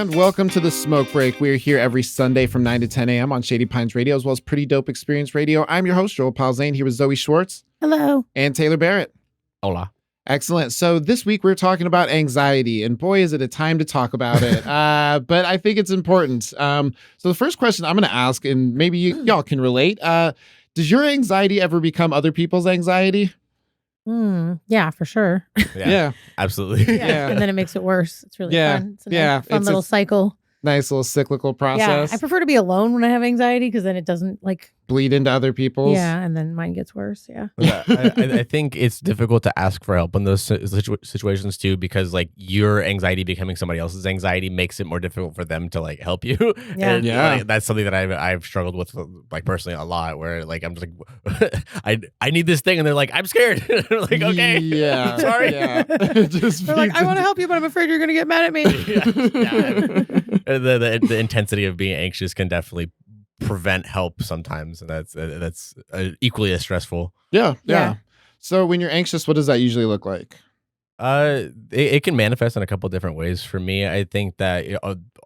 And welcome to the Smoke Break. We're here every Sunday from 9 to 10 a.m. on Shady Pines Radio, as well as Pretty Dope Xperience Radio. I'm your host, Joel Palzane, here with Zoe Schwartz. Hello. And Taylor Barrett. Hola. Excellent. So this week we're talking about anxiety, and boy, is it a time to talk about it. But I think it's important. So the first question I'm going to ask, and maybe y'all can relate, does your anxiety ever become other people's anxiety? Yeah, for sure. Yeah. Absolutely. Yeah. And then it makes it worse. It's really fun. It's a fun little cycle. Nice little cyclical process. Yeah, I prefer to be alone when I have anxiety because then it doesn't bleed into other people's. Yeah, and then mine gets worse. Yeah. I think it's difficult to ask for help in those situations too, because your anxiety becoming somebody else's anxiety makes it more difficult for them to help you. Yeah. And, that's something that I've struggled with personally a lot, where I'm just I need this thing, and they're like, I'm scared. I'm like, okay, yeah, sorry. Yeah. They're like, I want to help you, but I'm afraid you're gonna get mad at me. Yeah. The intensity of being anxious can definitely prevent help sometimes, and that's equally as stressful. Yeah. So when you're anxious, what does that usually look like? It can manifest in a couple different ways. For me, I think that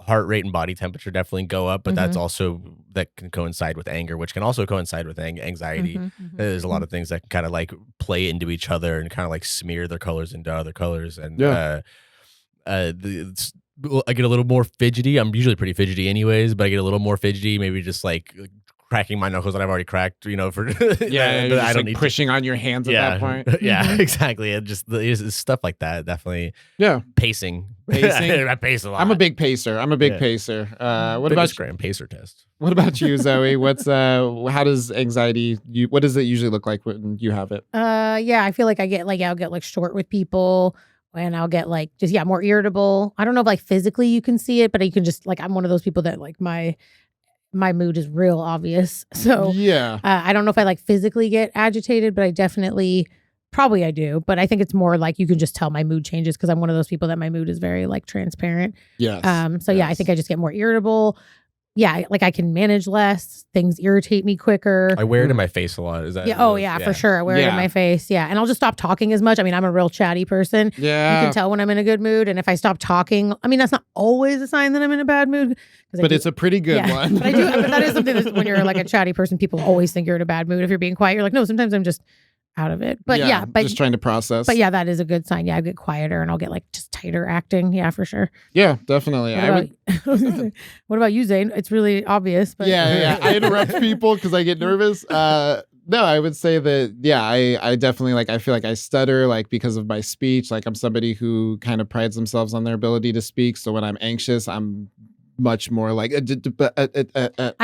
heart rate and body temperature definitely go up, but that's also that can coincide with anger, which can also coincide with anxiety. There's a lot of things that can kind of play into each other and kind of smear their colors into other colors, and I get a little more fidgety. I'm usually pretty fidgety anyways, but I get a little more fidgety, maybe just cracking my knuckles that I've already cracked, for I don't need pushing on your hands at that point. Yeah, exactly. And just stuff like that. Definitely. Yeah. Pacing. I pace a lot. I'm a big pacer. Pacer. What about pacer test? What about you, Zoe? What's how does anxiety what does it usually look like when you have it? I feel like I get I'll get short with people. And I'll get more irritable. I don't know if physically you can see it, but you can just I'm one of those people that my mood is real obvious. So yeah, I don't know if I physically get agitated, but I definitely probably I do. But I think it's more you can just tell my mood changes because I'm one of those people that my mood is very transparent. Yes. I think I just get more irritable. Yeah, I can manage less. Things irritate me quicker. I wear it in my face a lot. Is that? Yeah. For sure. I wear it in my face. Yeah, and I'll just stop talking as much. I mean, I'm a real chatty person. Yeah, you can tell when I'm in a good mood, and if I stop talking, I mean, that's not always a sign that I'm in a bad mood. But it's a pretty good one. But that is something that when you're a chatty person, people always think you're in a bad mood. If you're being quiet, you're no. Sometimes I'm just out of it. But but just trying to process. But that is a good sign. Yeah, I get quieter and I'll get just tighter acting. Yeah, for sure. Yeah, definitely. What about you, Zane? It's really obvious. But yeah. I interrupt people because I get nervous. No, I would say that, I definitely I feel I stutter because of my speech. I'm somebody who kind of prides themselves on their ability to speak. So when I'm anxious, I'm much more I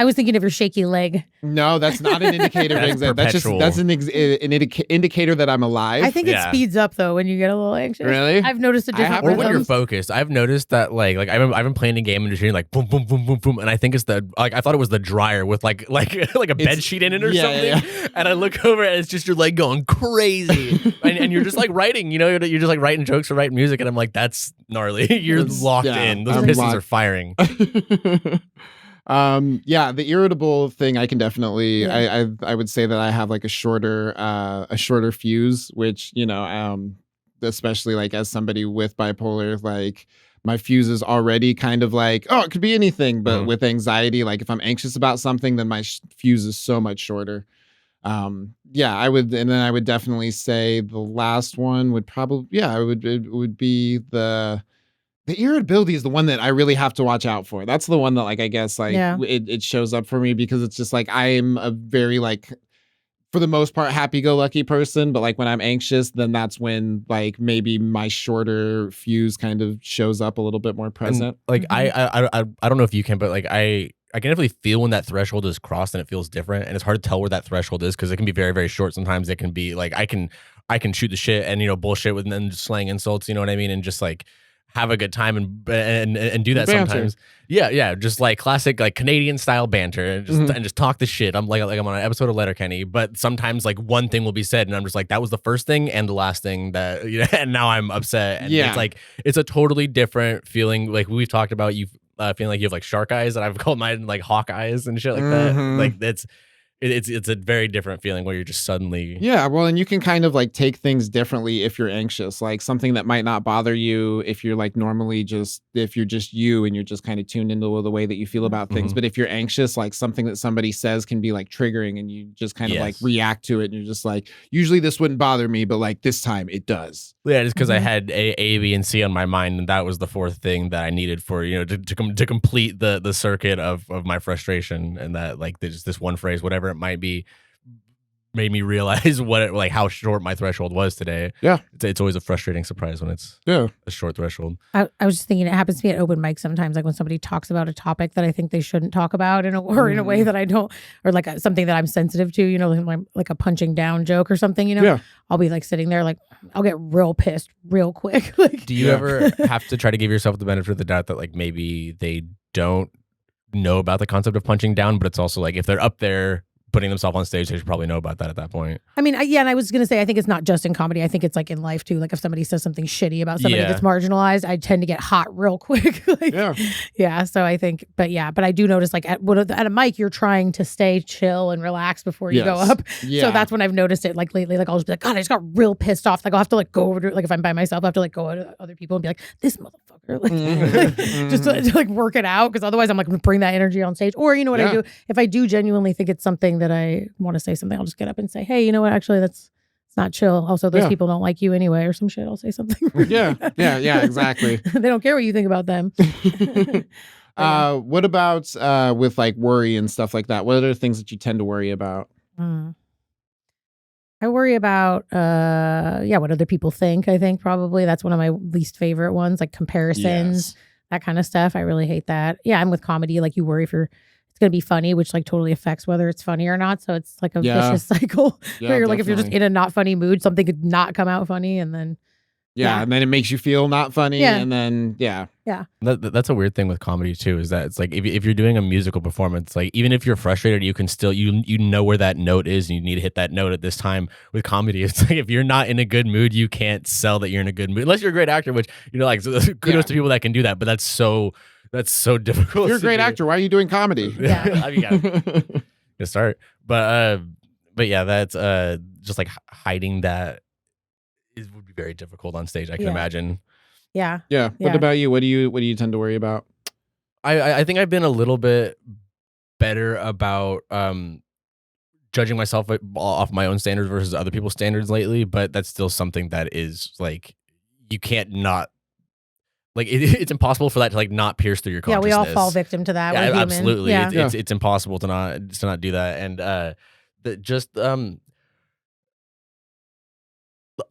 was thinking of your shaky leg. No, that's not an indicator of anxiety. That's an indicator that I'm alive. I think it speeds up though when you get a little anxious. Really? I've noticed a different. Or when you're focused. I've noticed that I've been playing a game and just hearing boom boom boom boom boom, and I think it's the I thought it was the dryer with like a bed sheet in it or something. Yeah. And I look over and it's just your leg going crazy, and you're just writing. You're just writing jokes or writing music, and I'm that's gnarly. You're locked in. Those pistons are firing. The irritable thing I can definitely I would say that I have a shorter fuse, which especially as somebody with bipolar, my fuse is already kind of it could be anything, but with anxiety, if I'm anxious about something, then my fuse is so much shorter. I would definitely say the last one would probably it would be the irritability is the one that I really have to watch out for. That's the one that I guess it shows up for me because it's just I'm a very for the most part happy-go-lucky person, but when I'm anxious, then that's when maybe my shorter fuse kind of shows up a little bit more present. And, I don't know if you can, but I can definitely feel when that threshold is crossed and it feels different, and it's hard to tell where that threshold is because it can be very, very short. Sometimes it can be I can shoot the shit and bullshit with and then slang insults, you know what I mean, and just have a good time and do that banter. Sometimes. Yeah, just classic Canadian style banter and just talk the shit. I'm I'm on an episode of Letterkenny, but sometimes one thing will be said and I'm just that was the first thing and the last thing that and now I'm upset. And it's it's a totally different feeling. We've talked about you feeling you have shark eyes, and I've called mine hawk eyes and shit like that. it's a very different feeling where you're just suddenly. Yeah, well, and you can kind of like take things differently if you're anxious, like something that might not bother you if you're like normally just if you're just you and you're just kind of tuned into the way that you feel about things. But if you're anxious, like something that somebody says can be like triggering and you just kind of like react to it and you're just like, usually this wouldn't bother me, but like this time it does. Yeah, just because I had A, B, and C on my mind, and that was the fourth thing that I needed for to complete the circuit of my frustration, and that like there's this one phrase, whatever it might be, made me realize like how short my threshold was today. Yeah, it's always a frustrating surprise when it's a short threshold. I was just thinking it happens to me at open mic sometimes, like when somebody talks about a topic that I think they shouldn't talk about in a way that I don't, or like something that I'm sensitive to, like a punching down joke or something, I'll be like sitting there, like I'll get real pissed real quick. Like, do you ever have to try to give yourself the benefit of the doubt that like maybe they don't know about the concept of punching down, but it's also like if they're up there putting themselves on stage, they should probably know about that at that point. I mean, and I was going to say, I think it's not just in comedy. I think it's like in life too. Like if somebody says something shitty about somebody that's marginalized, I tend to get hot real quick. So I think, but I do notice like at a mic, you're trying to stay chill and relax before you go up. Yeah. So that's when I've noticed it like lately, like I'll just be like, God, I just got real pissed off. Like I'll have to like go over to, like if I'm by myself, I have to like go over to other people and be like, this motherfucker, like, just to like work it out. Cause otherwise I'm like going to bring that energy on stage. Or you know what I do? If I do genuinely think it's something that I want to say something, I'll just get up and say, hey, you know what? Actually, it's not chill. Also, those people don't like you anyway, or some shit. I'll say something. Yeah, exactly. They don't care what you think about them. What about with like worry and stuff like that? What are the things that you tend to worry about? I worry about what other people think. I think probably that's one of my least favorite ones, like comparisons, that kind of stuff. I really hate that. Yeah, I'm with comedy. Like you worry if it's going to be funny, which like totally affects whether it's funny or not. So it's like a vicious cycle where you're like, if you're just in a not funny mood, something could not come out funny. And then, and then it makes you feel not funny. And then, That's a weird thing with comedy too, is that it's like, if you're doing a musical performance, like even if you're frustrated, you can still, you know where that note is and you need to hit that note at this time. With comedy, it's like, if you're not in a good mood, you can't sell that you're in a good mood, unless you're a great actor, which, like, so kudos to people that can do that. But that's so difficult. You're a great actor. Why are you doing comedy? I mean, gotta start. But yeah, that's just like hiding that would be very difficult on stage. I can imagine. Yeah. What about you? What do you tend to worry about? I think I've been a little bit better about judging myself off my own standards versus other people's standards lately. But that's still something that is like, you can't not. Like it's impossible for that to like not pierce through your consciousness. Yeah, we all fall victim to that. Yeah, we're absolutely. Human. It's impossible to not do that. And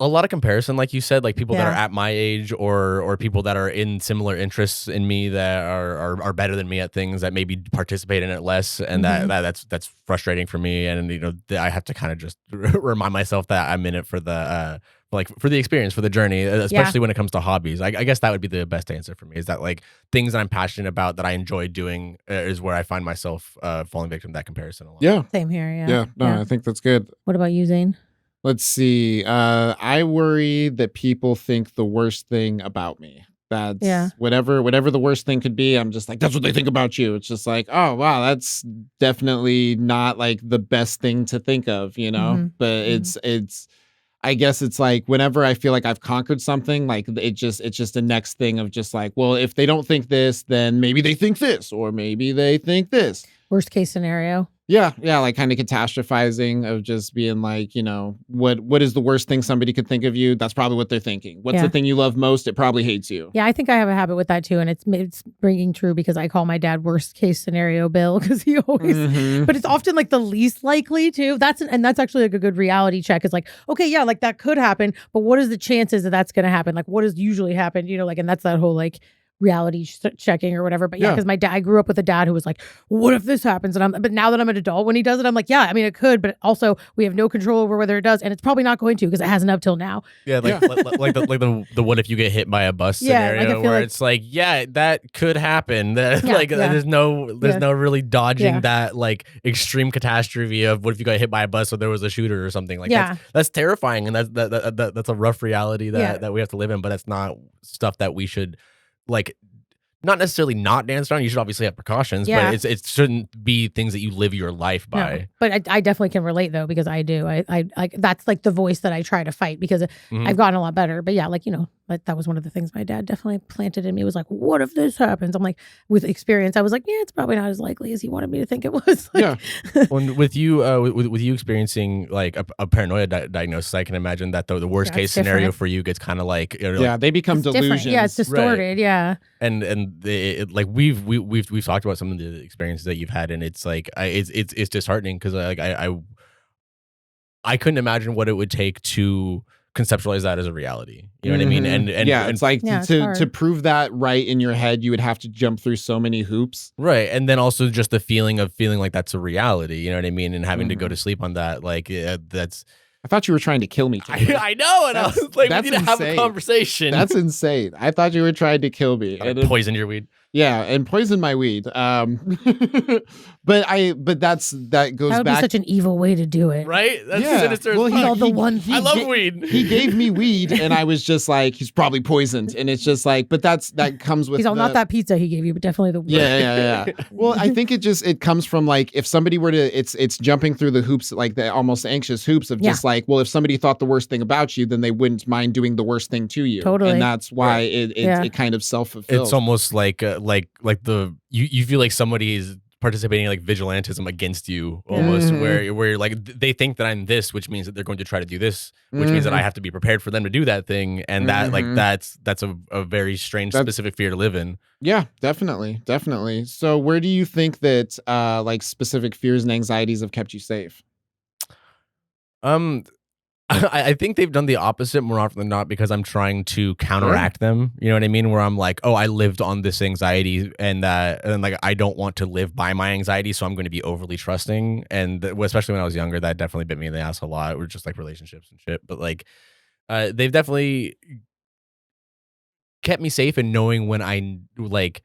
a lot of comparison, like you said, like people that are at my age or people that are in similar interests in me that are better than me at things that maybe participate in it less, and that's frustrating for me. And I have to kind of just remind myself that I'm in it for the for the experience, for the journey, especially when it comes to hobbies. I guess that would be the best answer for me, is that like things that I'm passionate about that I enjoy doing is where I find myself falling victim to that comparison a lot. Yeah. Same here. Yeah. No, I think that's good. What about you, Zane? Let's see. I worry that people think the worst thing about me. That's whatever the worst thing could be. I'm just like, that's what they think about you. It's just like, oh wow, that's definitely not like the best thing to think of, but it's I guess it's like whenever I feel like I've conquered something, like it's just a next thing of just like, well, if they don't think this, then maybe they think this, or maybe they think this. Worst case scenario. Yeah, like kind of catastrophizing of just being like, what is the worst thing somebody could think of you? That's probably what they're thinking. What's the thing you love most? It probably hates you. Yeah, I think I have a habit with that too, and it's ringing true because I call my dad worst case scenario Bill, because he always, but it's often like the least likely too. That's actually like a good reality check. It's like, okay, yeah, like that could happen, but what is the chances that that's going to happen? Like, what has usually happened? And that's that whole like reality checking or whatever. But because my dad, I grew up with a dad who was like, what if this happens? But now that I'm an adult, when he does it, I'm like, yeah, I mean, it could, but also we have no control over whether it does, and it's probably not going to, because it hasn't up till now. Yeah, like the what if you get hit by a bus scenario, where it's like, that could happen. There's no really dodging that like extreme catastrophe of what if you got hit by a bus or there was a shooter or something. Like that's terrifying, and that's a rough reality that we have to live in. But that's not stuff that we should like not necessarily not dance around. You should obviously have precautions, Yeah. but it shouldn't be things that you live your life by. No, but I definitely can relate though, because I do. I that's like the voice that I try to fight, because I've gotten a lot better. But yeah, like, like that was one of the things my dad definitely planted in me, was like, what if this happens? I'm like, with experience, I was like, yeah, it's probably not as likely as he wanted me to think it was. Like, yeah. With you, with you experiencing like a paranoia diagnosis, I can imagine that the worst case scenario for you gets kind of like, they become delusions. Yeah, it's distorted. Right. Yeah. And like we've talked about some of the experiences that you've had, and it's like it's disheartening, because like I couldn't imagine what it would take to conceptualize that as a reality. You know what I mean? And it's like to prove that right in your head, you would have to jump through so many hoops. Right. And then also just the feeling like that's a reality. You know what I mean? And having to go to sleep on that, like that's. I thought you were trying to kill me. I know, and I was like, we need to have a conversation. That's insane. I thought you were trying to kill me. And poison your weed. Yeah, and poison my weed. But that goes that would back. Be such an evil way to do it, right? That's sinister. Well, I love weed. He gave me weed, and I was just like, he's probably poisoned, and it's just like, but that comes with. He's all not that pizza he gave you, but definitely the weed. Yeah. Well, I think it comes from like, if somebody were to, it's jumping through the hoops, like the almost anxious hoops of just like, well, if somebody thought the worst thing about you, then they wouldn't mind doing the worst thing to you. Totally. And that's why it kind of self-fulfills. It's almost like you feel like somebody is participating in like vigilantism against you almost, where you're like, they think that I'm this, which means that they're going to try to do this, which means that I have to be prepared for them to do that thing, and that like that's a very strange specific fear to live in. Yeah, definitely. So where do you think that like specific fears and anxieties have kept you safe? I think they've done the opposite more often than not, because I'm trying to counteract them. You know what I mean? Where I'm like, oh, I lived on this anxiety, and like I don't want to live by my anxiety, so I'm going to be overly trusting. And especially when I was younger, that definitely bit me in the ass a lot. With just like relationships and shit. But like, they've definitely kept me safe in knowing when I like.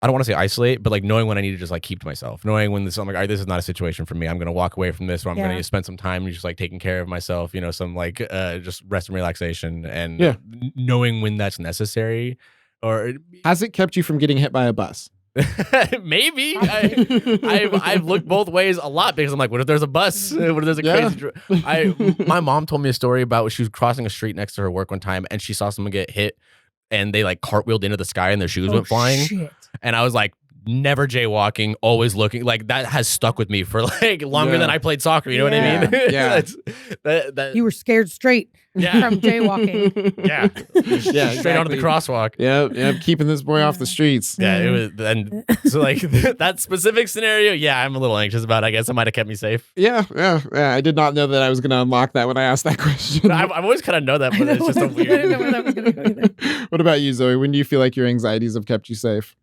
I don't want to say isolate, but like knowing when I need to just like keep to myself, knowing when I'm like, all right, this is not a situation for me. I'm going to walk away from this, or I'm going to spend some time just like taking care of myself, some like just rest and relaxation, and knowing when that's necessary. Or has it kept you from getting hit by a bus? Maybe. I've looked both ways a lot, because I'm like, what if there's a bus? What if there's a crazy my mom told me a story about when she was crossing a street next to her work one time, and she saw someone get hit, and they like cartwheeled into the sky and their shoes went flying. Shit. And I was like, never jaywalking, always looking. Like that has stuck with me for like longer than I played soccer. You know what I mean? Yeah. You were scared straight from jaywalking. Yeah. Straight onto the crosswalk. Yep. Keeping this boy off the streets. Yeah. It was, and so like that specific scenario. Yeah, I'm a little anxious about it. I guess it might have kept me safe. Yeah. I did not know that I was going to unlock that when I asked that question. I've always kind of know that, but it's just a weird. I didn't know where that was going to go either. What about you, Zoe? When do you feel like your anxieties have kept you safe?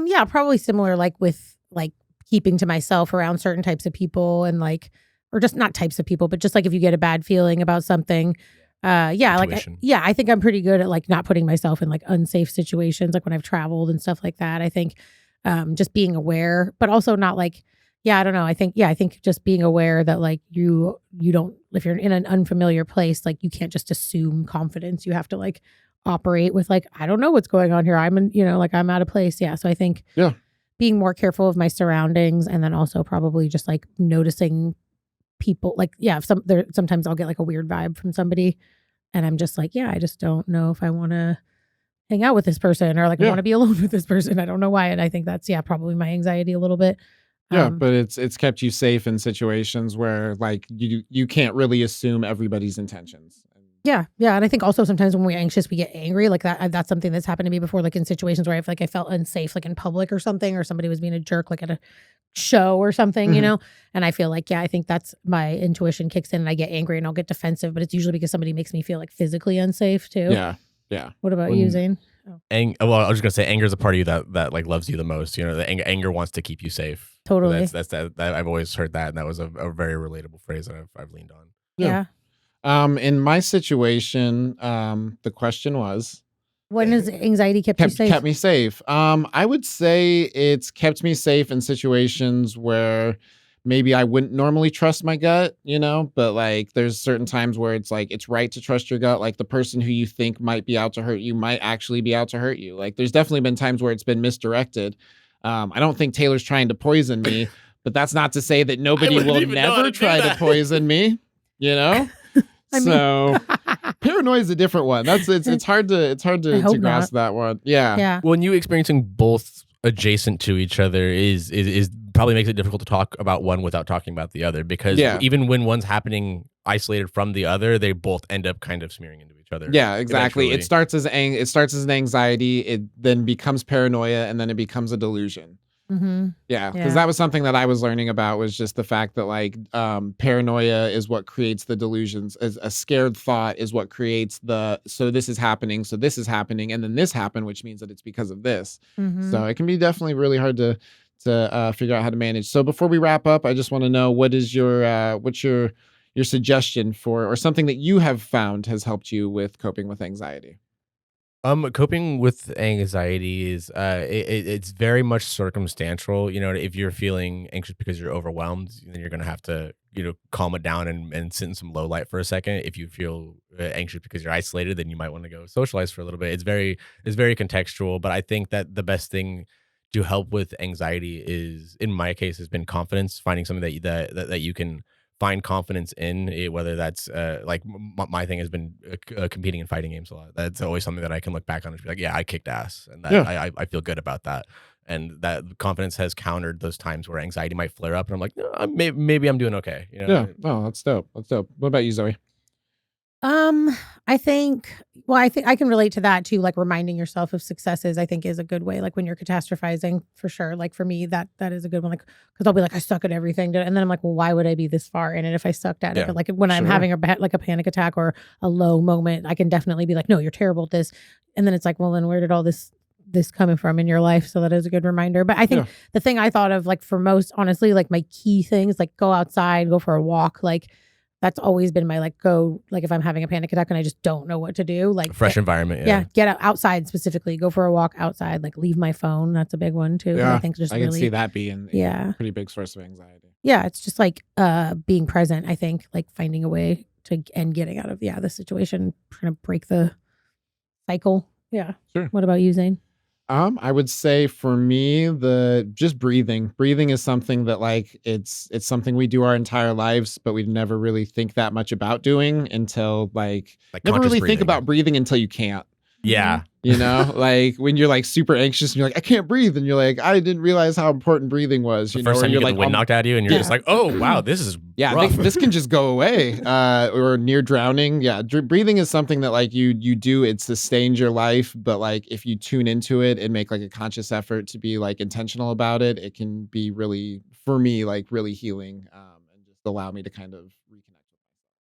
Yeah, probably similar, like with like keeping to myself around certain types of people, and like, or just not types of people, but just like if you get a bad feeling about something, I think I'm pretty good at like not putting myself in like unsafe situations, like when I've traveled and stuff like that. I think just being aware, but also not like, I don't know. I think just being aware that like you don't, if you're in an unfamiliar place, like you can't just assume confidence. You have to like operate with like, I don't know what's going on here. I'm I'm out of place. Yeah. So I think being more careful of my surroundings, and then also probably just like noticing people, like, sometimes I'll get like a weird vibe from somebody, and I'm just like, I just don't know if I want to hang out with this person, or like I want to be alone with this person. I don't know why. And I think that's probably my anxiety a little bit. But it's kept you safe in situations where like you can't really assume everybody's intentions. Yeah. And I think also sometimes when we're anxious, we get angry. Like that's something that's happened to me before, like in situations where I felt unsafe, like in public or something, or somebody was being a jerk, like at a show or something, and I feel like, I think that's my intuition kicks in, and I get angry and I'll get defensive, but it's usually because somebody makes me feel like physically unsafe too. Yeah. What about you, Zane? Well, I was just gonna say, anger is a part of you that like loves you the most. The anger wants to keep you safe. Totally. That's I've always heard that, and that was a very relatable phrase that I've leaned on. Yeah. In my situation, the question was, when has anxiety kept you safe? Kept me safe. I would say it's kept me safe in situations where maybe I wouldn't normally trust my gut, but like there's certain times where it's like it's right to trust your gut. Like the person who you think might be out to hurt you might actually be out to hurt you. Like there's definitely been times where it's been misdirected. I don't think Taylor's trying to poison me, but that's not to say that nobody will never try to poison me, So paranoia is a different one. It's hard to grasp that one. Yeah. When you experiencing both adjacent to each other is probably makes it difficult to talk about one without talking about the other, because even when one's happening isolated from the other, they both end up kind of smearing into each other. Yeah, exactly. Eventually. It starts as an anxiety, it then becomes paranoia, and then it becomes a delusion. Mm-hmm. Yeah, because that was something that I was learning about, was just the fact that like paranoia is what creates the delusions. As a scared thought is what creates so this is happening, and then this happened, which means that it's because of this. Mm-hmm. So it can be definitely really hard to figure out how to manage. So before we wrap up, I just want to know what's your suggestion for, or something that you have found has helped you with coping with anxiety. Coping with anxiety is it's very much circumstantial. If you're feeling anxious because you're overwhelmed, then you're gonna have to calm it down and sit in some low light for a second. If you feel anxious because you're isolated, then you might want to go socialize for a little bit. It's very contextual, but I think that the best thing to help with anxiety is, in my case, has been confidence. Finding something that you can find confidence in, whether that's like my thing has been competing in fighting games a lot. That's always something that I can look back on and be like, yeah, I kicked ass, and that I feel good about that. And that confidence has countered those times where anxiety might flare up, and I'm like, no, maybe I'm doing okay. Yeah. Oh, that's dope. What about you, Zoe? I think I can relate to that too. Like reminding yourself of successes, I think is a good way. Like when you're catastrophizing, for sure. Like for me, that is a good one. Like, cause I'll be like, I suck at everything. And then I'm like, well, why would I be this far in it if I sucked at it? But like when I'm having a panic attack or a low moment, I can definitely be like, no, you're terrible at this. And then it's like, well, then where did all this coming from in your life? So that is a good reminder. But I think the thing I thought of, like for most, honestly, like my key things, like go outside, go for a walk, like that's always been my if I'm having a panic attack and I just don't know what to do, like fresh environment. Get outside specifically, go for a walk outside, like leave my phone. That's a big one too. Yeah, I think I can see that being a pretty big source of anxiety. Yeah, it's just like being present. I think like finding a way to and getting out of the situation, trying to break the cycle. Yeah. Sure. What about you, Zane? I would say for me, just breathing. Breathing is something that like it's something we do our entire lives, but we never really think that much about doing until like never really think about breathing until you can't. Yeah. Like when you're like super anxious and you're like, I can't breathe. And you're like, I didn't realize how important breathing was. The first time you get the wind knocked out of you and you're just like, oh, wow, this is rough. This can just go away. Or near drowning. Yeah. Breathing is something that like you do, it sustains your life. But like if you tune into it and make like a conscious effort to be like intentional about it, it can be really, for me, like really healing and just allow me to kind of reconnect.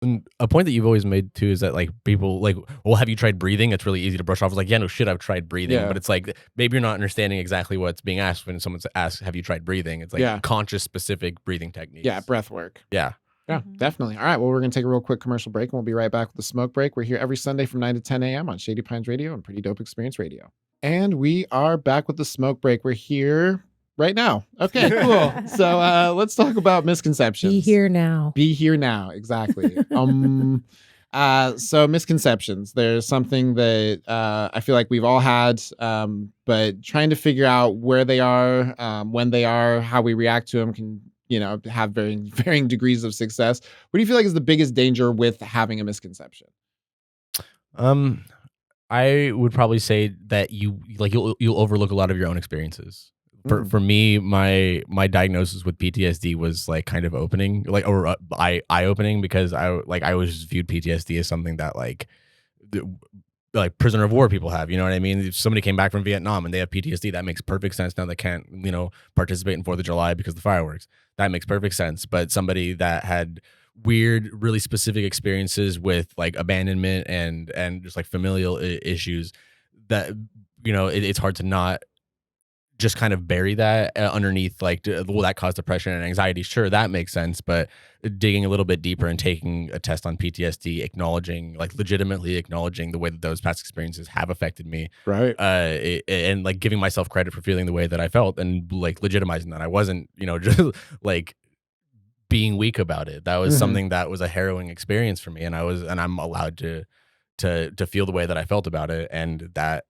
And a point that you've always made too is that like people like, well, have you tried breathing? It's really easy to brush off. It's like, yeah, no shit, I've tried breathing. But it's like maybe you're not understanding exactly what's being asked when someone asks, have you tried breathing? It's like conscious, specific breathing techniques. Yeah, breath work. Yeah. Yeah, definitely. All right, well, we're going to take a real quick commercial break, and we'll be right back with the smoke break. We're here every Sunday from 9 to 10 a.m. on Shady Pines Radio and Pretty Dope Xperience Radio. And we are back with the smoke break. We're here right now. Okay, cool. So let's talk about misconceptions. Be here now. Be here now. Exactly. So misconceptions. There's something that I feel like we've all had, but trying to figure out where they are, when they are, how we react to them can, have varying degrees of success. What do you feel like is the biggest danger with having a misconception? I would probably say that you'll overlook a lot of your own experiences. For me, my diagnosis with PTSD was like kind of opening, like or eye-opening, because I always viewed PTSD as something that like prisoner of war people have. You know what I mean? If somebody came back from Vietnam and they have PTSD, that makes perfect sense. Now they can't participate in 4th of July because of the fireworks. That makes perfect sense. But somebody that had weird, really specific experiences with like abandonment and just like familial issues, that it's hard to not just kind of bury that underneath like, will that cause depression and anxiety? Sure, that makes sense. But digging a little bit deeper and taking a test on PTSD, legitimately acknowledging the way that those past experiences have affected me, right? And like giving myself credit for feeling the way that I felt and like legitimizing that I wasn't, just like being weak about it. That was something that was a harrowing experience for me, and I'm allowed to feel the way that I felt about it, and that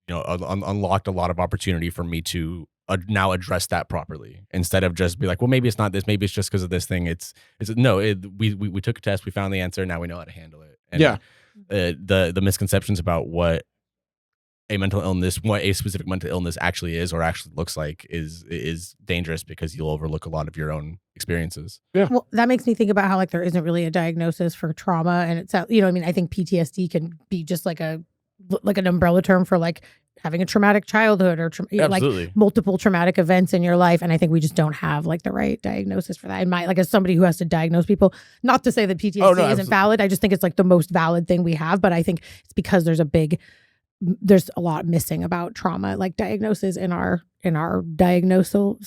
unlocked a lot of opportunity for me to now address that properly, instead of just be like, well, maybe it's not this, maybe it's just because of this thing. We took a test, we found the answer, now we know how to handle it. And the misconceptions about what a mental illness, what a specific mental illness actually is or actually looks like, is dangerous, because you'll overlook a lot of your own experiences. Yeah. Well, that makes me think about how like there isn't really a diagnosis for trauma, and it's I think PTSD can be just like an umbrella term for like having a traumatic childhood or like multiple traumatic events in your life, and I think we just don't have like the right diagnosis for that. And like as somebody who has to diagnose people, not to say that PTSD isn't valid, I just think it's like the most valid thing we have, but I think it's because there's a lot missing about trauma like diagnosis in our diagnostic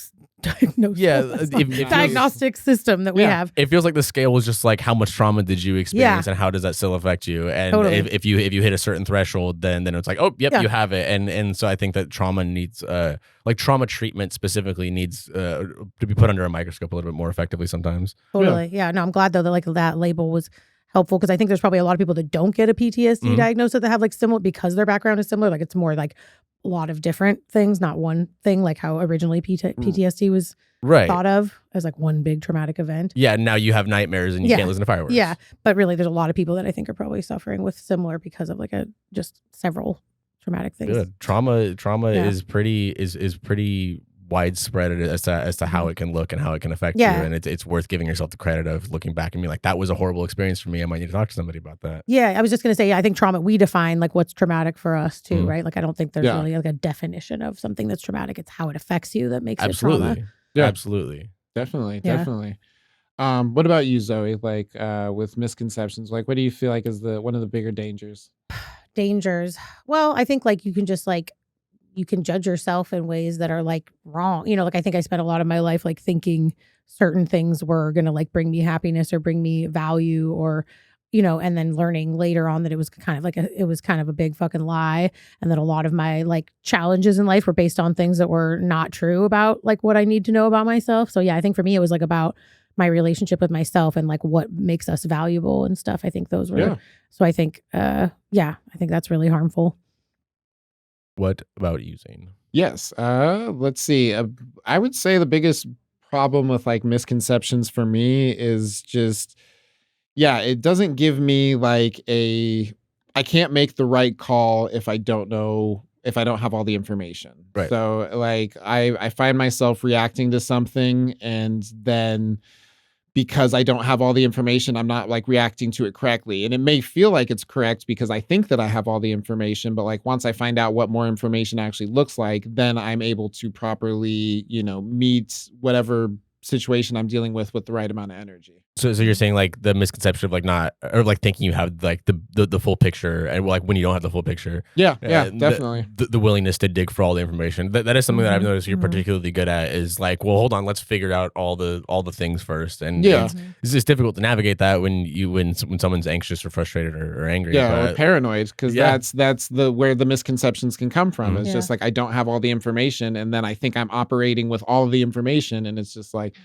system that we have. It feels like the scale was just like, how much trauma did you experience and how does that still affect you? And if you hit a certain threshold, then it's like, oh, yep, you have it. And so I think that trauma needs like trauma treatment specifically needs to be put under a microscope a little bit more effectively sometimes. Totally. Yeah. No, I'm glad though that like that label was helpful, because I think there's probably a lot of people that don't get a PTSD diagnosis that have like similar, because their background is similar. Like it's more like a lot of different things, not one thing, like how originally PTSD was thought of as like one big traumatic event. Yeah, now you have nightmares and you can't listen to fireworks. Yeah, but really there's a lot of people that I think are probably suffering with similar because of like just several traumatic things. Good. Trauma is pretty widespread as to how it can look and how it can affect you, and it's worth giving yourself the credit of looking back and being like, that was a horrible experience for me, I might need to talk to somebody about that. I was just gonna say, I think trauma, we define like what's traumatic for us too, right? Like I don't think there's really like a definition of something that's traumatic. It's how it affects you that makes it trauma. Absolutely. Definitely. What about you, Zoe? Like with misconceptions, like what do you feel like is one of the bigger dangers? Well, I think like you can just like you can judge yourself in ways that are like wrong. Like I think I spent a lot of my life like thinking certain things were going to like bring me happiness or bring me value, or, and then learning later on that it was kind of a big fucking lie. And that a lot of my like challenges in life were based on things that were not true about like what I need to know about myself. So I think for me, it was like about my relationship with myself and like what makes us valuable and stuff. I think those were, so I think, I think that's really harmful. What about you, Zane? Yes. Let's see. I would say the biggest problem with like misconceptions for me is just, it doesn't give me like I can't make the right call if I don't have all the information. Right. So like I find myself reacting to something, and then because I don't have all the information, I'm not like reacting to it correctly. And it may feel like it's correct because I think that I have all the information, but like once I find out what more information actually looks like, then I'm able to properly, meet whatever situation I'm dealing with the right amount of energy. So you're saying like the misconception of like not, or like thinking you have like the full picture, and like when you don't have the full picture. Yeah, definitely. The willingness to dig for all the information. That is something that I've noticed you're particularly good at, is like, well, hold on, let's figure out all the things first. And it's just difficult to navigate that when someone's anxious or frustrated or angry. Or paranoid, because that's where the misconceptions can come from. It's just like I don't have all the information, and then I think I'm operating with all the information, and it's just like,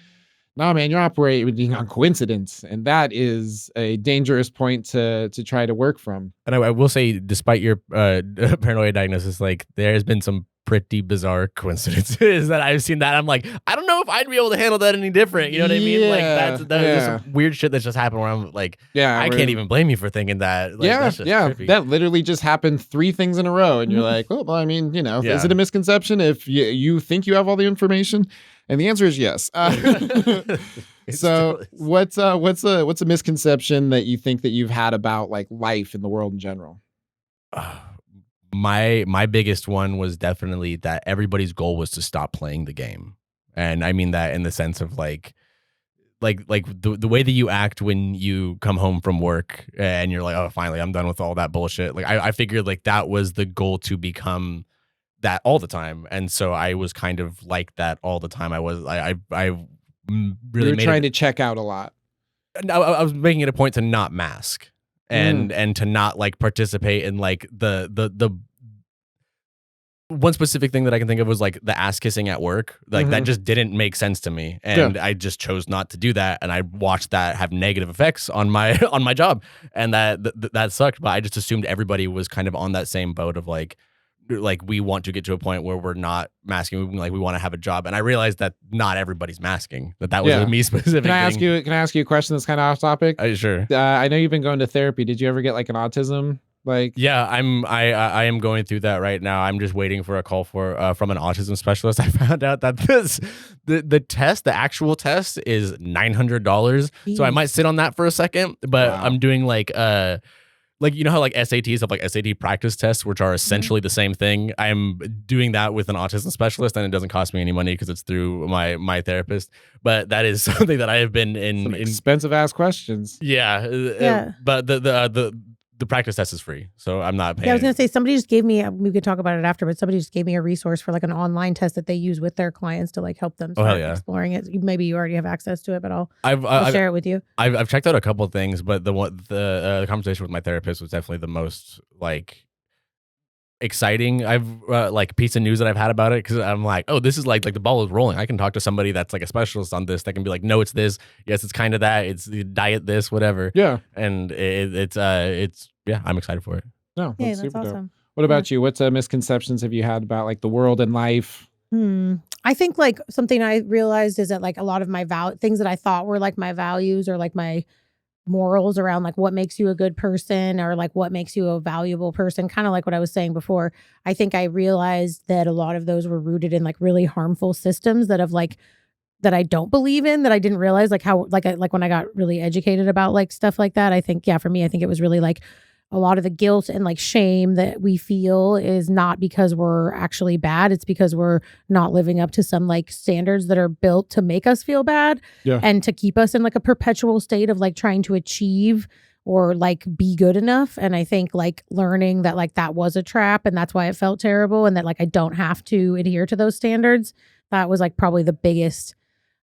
no, man, you're operating on coincidence, and that is a dangerous point to try to work from. And I will say, despite your paranoia diagnosis, like there has been some pretty bizarre coincidences that I've seen that I'm like, I don't know if I'd be able to handle that any different. You know what I mean? Like there's some weird shit that's just happened where I'm like, I can't even blame you for thinking that. Like, that's just trippy. That literally just happened 3 things in a row, and you're like, well, I mean, is it a misconception if you think you have all the information? And the answer is yes. So what's a misconception that you think that you've had about like life in the world in general? My biggest one was definitely that everybody's goal was to stop playing the game. And I mean that in the sense of like the way that you act when you come home from work and you're like, oh, finally, I'm done with all that bullshit. Like I figured like that was the goal, to become that all the time. And so I was kind of like that all the time. I really trying to check out a lot. I was making it a point to not mask and to not like participate in like the one specific thing that I can think of was like the ass kissing at work. Like that just didn't make sense to me, and I just chose not to do that. And I watched that have negative effects on my on my job, and that sucked. But I just assumed everybody was kind of on that same boat of like we want to get to a point where we're not masking, like we want to have a job. And I realized that not everybody's masking. That was a me specific. Can I ask you? Can I ask you a question that's kind of off topic? Sure. I know you've been going to therapy. Did you ever get like an autism? Like, yeah, I am going through that right now. I'm just waiting for a call from an autism specialist. I found out that the actual test is $900. So I might sit on that for a second, but I'm doing like you know how like SATs have like SAT practice tests, which are essentially the same thing. I'm doing that with an autism specialist, and it doesn't cost me any money because it's through my therapist. But that is something that I have been in expensive ass questions. Yeah. But the practice test is free, so I'm not paying. Yeah, I was gonna say somebody just gave me. We could talk about it after, but somebody just gave me a resource for like an online test that they use with their clients to like help them start exploring it. Maybe you already have access to it, but I'll share it with you. I've checked out a couple of things, but the conversation with my therapist was definitely the most like exciting like piece of news that I've had about it, because I'm like, oh, this is like the ball is rolling. I can talk to somebody that's like a specialist on this that can be like, no, it's this, yes, it's kind of that, it's the diet this, whatever. And it's I'm excited for it. No, that's super awesome. dope. What about you? What misconceptions have you had about like the world and life? I think like something I realized is that like a lot of my things that I thought were like my values or like my morals around like what makes you a good person or like what makes you a valuable person, kind of like what I was saying before. I think I realized that a lot of those were rooted in like really harmful systems that have like that I don't believe in, that I didn't realize like how like when I got really educated about like stuff like that. I think for me, I think it was really like a lot of the guilt and like shame that we feel is not because we're actually bad. It's because we're not living up to some like standards that are built to make us feel bad and to keep us in like a perpetual state of like trying to achieve or like be good enough. And I think like learning that like that was a trap and that's why it felt terrible and that like I don't have to adhere to those standards. That was like probably the biggest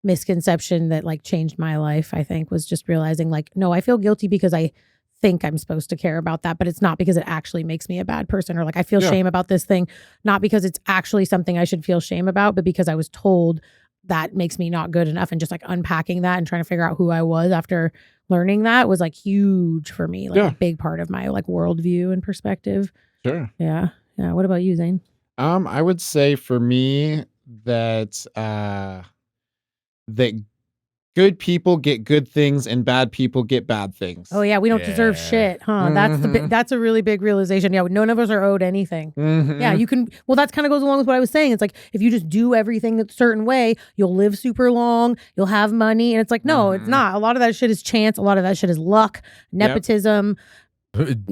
misconception that like changed my life, I think, was just realizing like, no, I feel guilty because I think I'm supposed to care about that, but it's not because it actually makes me a bad person, or like I feel shame about this thing, not because it's actually something I should feel shame about, but because I was told that makes me not good enough. And just like unpacking that and trying to figure out who I was after learning that was like huge for me, like a big part of my like worldview and perspective. Sure. Yeah. What about you, Zane? I would say for me that that good people get good things and bad people get bad things. Oh yeah, we don't deserve shit, huh? That's a really big realization. Yeah, none of us are owed anything. Yeah, you can. Well, that kind of goes along with what I was saying. It's like if you just do everything a certain way, you'll live super long, you'll have money, and it's like no, it's not. A lot of that shit is chance. A lot of that shit is luck, nepotism.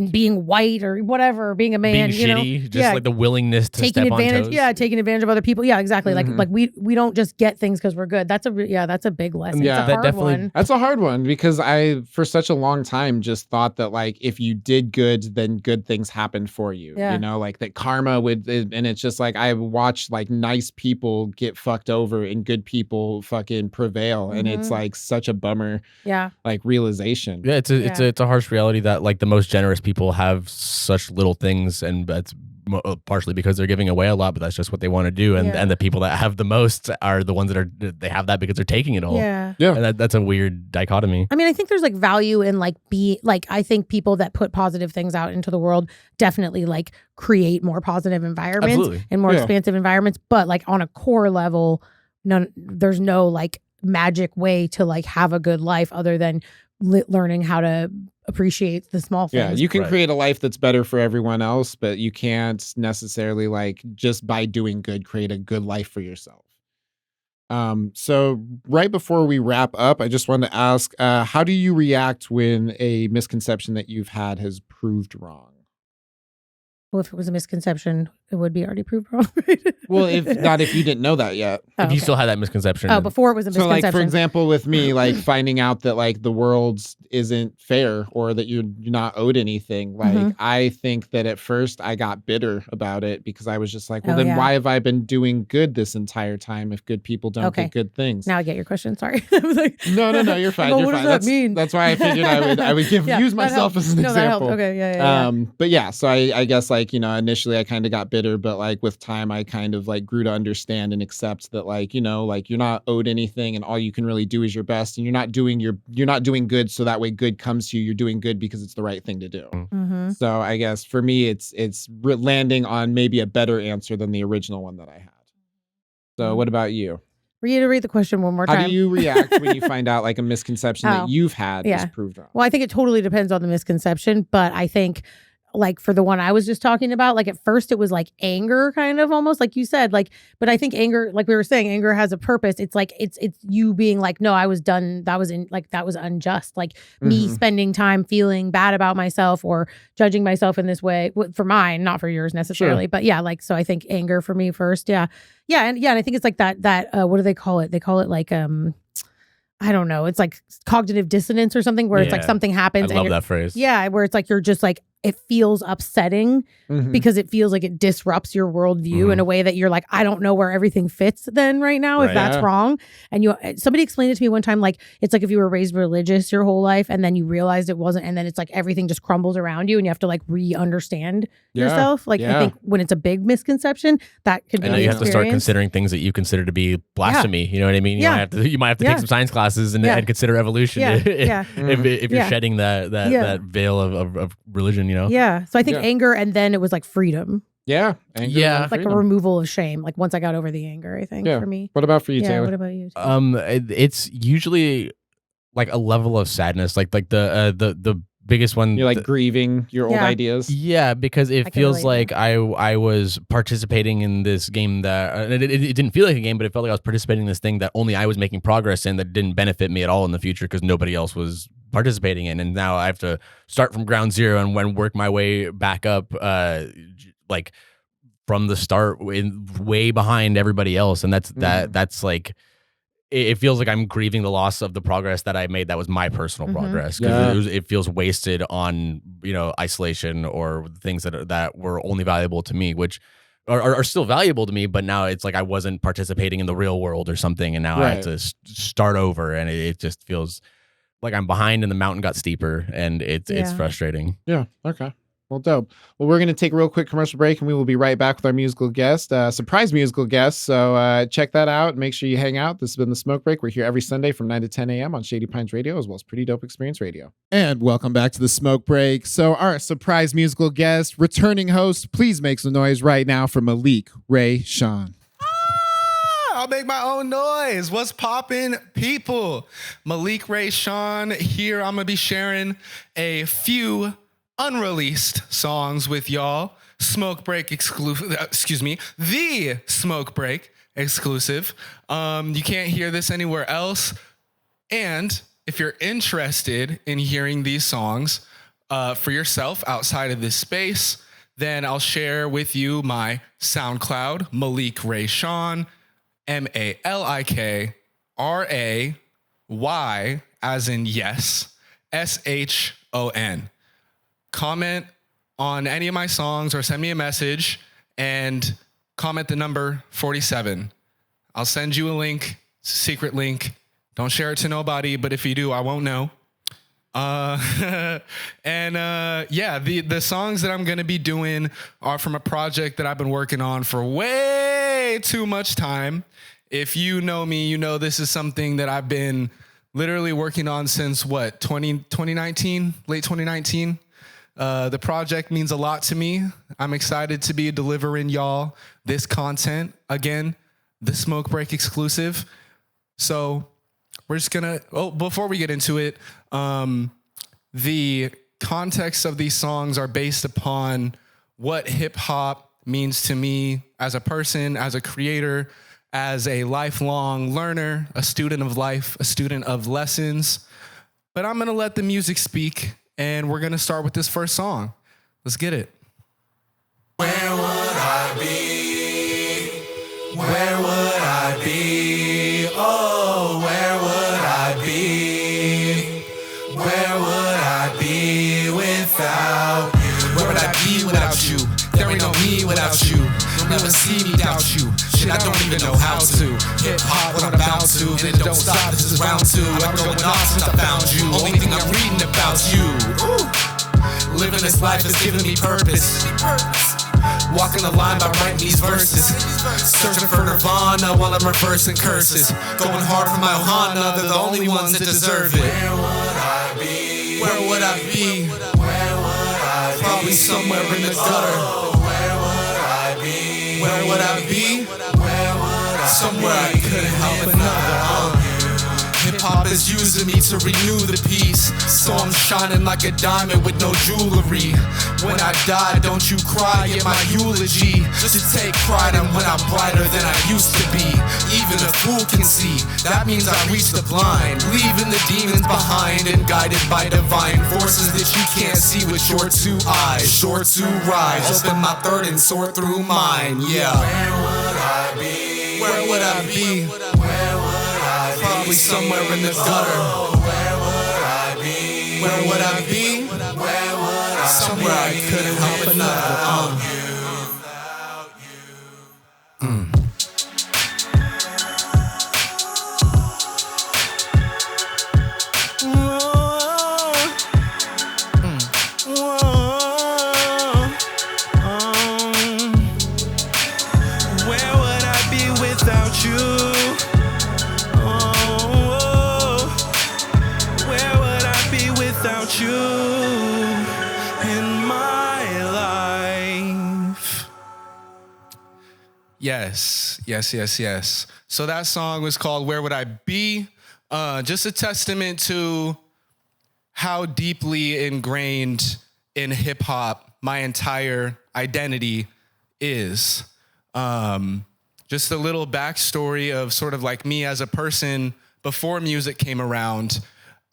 Being white or whatever, being a man, being shitty, just like the willingness to taking step advantage, on toes. Taking advantage of other people. Yeah, exactly. Like we don't just get things because we're good. That's a big lesson. Yeah, it's a hard one. That's a hard one because I, for such a long time, just thought that like if you did good, then good things happened for you. You know, like that karma would, and it's just like I watched like nice people get fucked over and good people fucking prevail, and it's like such a bummer. Like realization. Yeah, it's a harsh reality that like the most generous people have such little things, and that's partially because they're giving away a lot, but that's just what they want to do, and the people that have the most are the ones that they have that because they're taking it all. And that's a weird dichotomy. I mean, I think there's like value in like I think people that put positive things out into the world definitely like create more positive environments and more expansive environments, but like on a core level, there's no like magic way to like have a good life other than learning how to appreciate the small things. Yeah, you can create a life that's better for everyone else, but you can't necessarily like just by doing good create a good life for yourself. So right before we wrap up, I just wanted to ask, how do you react when a misconception that you've had has proved wrong? Well, if it was a misconception, it would be already proved wrong. Well, if you didn't know that yet. Oh, if you still had that misconception. Oh, before it was a misconception. So like, for example, with me, like finding out that like the world isn't fair or that you're not owed anything. Like I think that at first I got bitter about it because I was just like, well, why have I been doing good this entire time if good people don't get good things? Now I get your question. Sorry. I was like, no, you're fine. You're what fine. Does that mean? That's why I figured I would use myself as an example. Okay, But yeah, so I guess like, you know, initially I kind of got bitter bitter, but like with time I kind of like grew to understand and accept that, like, you know, like you're not owed anything and all you can really do is your best, and you're not doing good so that way good comes to you. You're doing good because it's the right thing to do. Mm-hmm. So I guess for me it's landing on maybe a better answer than the original one that I had. So what about you? Reiterate the question one more time. How do you react when you find out like a misconception that you've had is proved wrong? Well, I think it totally depends on the misconception, but I think like for the one I was just talking about, like at first it was like anger, kind of almost like you said, like, but I think anger, like we were saying, anger has a purpose. It's like, it's you being like, no, I was done. That was that was unjust. Like me spending time feeling bad about myself or judging myself in this way for mine, not for yours necessarily. Sure. But yeah, like, so I think anger for me first. Yeah. Yeah. And I think it's like that, what do they call it? They call it like, I don't know. It's like cognitive dissonance or something where it's like something happens. I love that phrase. Yeah. Where it's like, you're just like, it feels upsetting because it feels like it disrupts your worldview in a way that you're like, I don't know where everything fits then right now, if that's wrong. And somebody explained it to me one time, like, it's like if you were raised religious your whole life and then you realized it wasn't, and then it's like everything just crumbles around you and you have to like re-understand yourself. Like I think when it's a big misconception, that could be you have to start considering things that you consider to be blasphemy. You know what I mean? You might have to take some science classes and consider evolution if you're shedding that veil of religion. You know? Yeah. So I think anger, and then it was like freedom. Yeah. Anger, like a removal of shame. Like once I got over the anger, I think for me. What about for you, Taylor? What about you? It's usually like a level of sadness, like the biggest one. You're like grieving your old ideas. Yeah, because it feels like I was participating in this game that it didn't feel like a game, but it felt like I was participating in this thing that only I was making progress in, that didn't benefit me at all in the future because nobody else was participating in, and now I have to start from ground zero and work my way back up, like from the start, way behind everybody else, and that's like. It feels like I'm grieving the loss of the progress that I made. That was my personal progress, because it feels wasted on isolation or things that were only valuable to me, which are still valuable to me. But now it's like I wasn't participating in the real world or something, and now I have to start over, and it just feels like I'm behind, and the mountain got steeper, and it's frustrating. Yeah. Okay. Well, dope. Well, we're going to take a real quick commercial break, and we will be right back with our musical guest, surprise musical guest. So check that out. Make sure you hang out. This has been The Smoke Break. We're here every Sunday from 9 to 10 a.m. on Shady Pines Radio, as well as Pretty Dope Xperience Radio. And welcome back to The Smoke Break. So our surprise musical guest, returning host, please make some noise right now for Malik Rayshon. I'll make my own noise. What's poppin', people? Malik Rayshon here. I'm going to be sharing a few unreleased songs with y'all. Smoke Break exclusive. The Smoke Break exclusive. You can't hear this anywhere else. And if you're interested in hearing these songs for yourself outside of this space, then I'll share with you my SoundCloud, Malik Rayshon, MalikRay, as in yes, SHON. Comment on any of my songs or send me a message and comment the number 47. I'll send you a link, secret link. Don't share it to nobody, but if you do, I won't know. The songs that I'm going to be doing are from a project that I've been working on for way too much time. If you know me, you know this is something that I've been literally working on since 2019, late 2019. The project means a lot to me. I'm excited to be delivering y'all this content. Again, the Smoke Break exclusive. So we're just gonna, before we get into it, the context of these songs are based upon what hip hop means to me as a person, as a creator, as a lifelong learner, a student of life, a student of lessons. But I'm gonna let the music speak. And we're going to start with this first song. Let's get it. Where would I be? Where would I be? Oh, where would I be? Where would I be without you? Where would I be without you? There ain't no me without you. You'll never see me doubt you. Shit, I don't even know how to. Hip hop, what I'm about to. And it don't stop, this is round two. I've been going off since I found you. Only thing I'm reading about you. Ooh. Living this life is giving me purpose. walking the line by writing these verses. Searching for nirvana while I'm reversing curses. Going hard for my Ohana, they're the only ones that deserve it. Where would I be? Where would I be? Where would I be? Probably somewhere in the gutter. Where would I be? Where would I be? Where would I be? Somewhere I couldn't help another. Hip-hop is using me to renew the peace, so I'm shining like a diamond with no jewelry. When I die, don't you cry in my eulogy. Just take pride in when I'm brighter than I used to be. Even a fool can see, that means I reach the blind, leaving the demons behind and guided by divine forces that you can't see with your two eyes. Sure to rise, open my third and sort through mine, yeah. Where would I be? Where would I be? Where would I be? Probably somewhere in the gutter. Where would I be? Where would I be? Where would I be? Somewhere I couldn't help another. Where would I be without you? Where would I be without you in my life? Yes. So that song was called Where Would I Be? Just a testament to how deeply ingrained in hip hop my entire identity is. Just a little backstory of sort of like me as a person before music came around.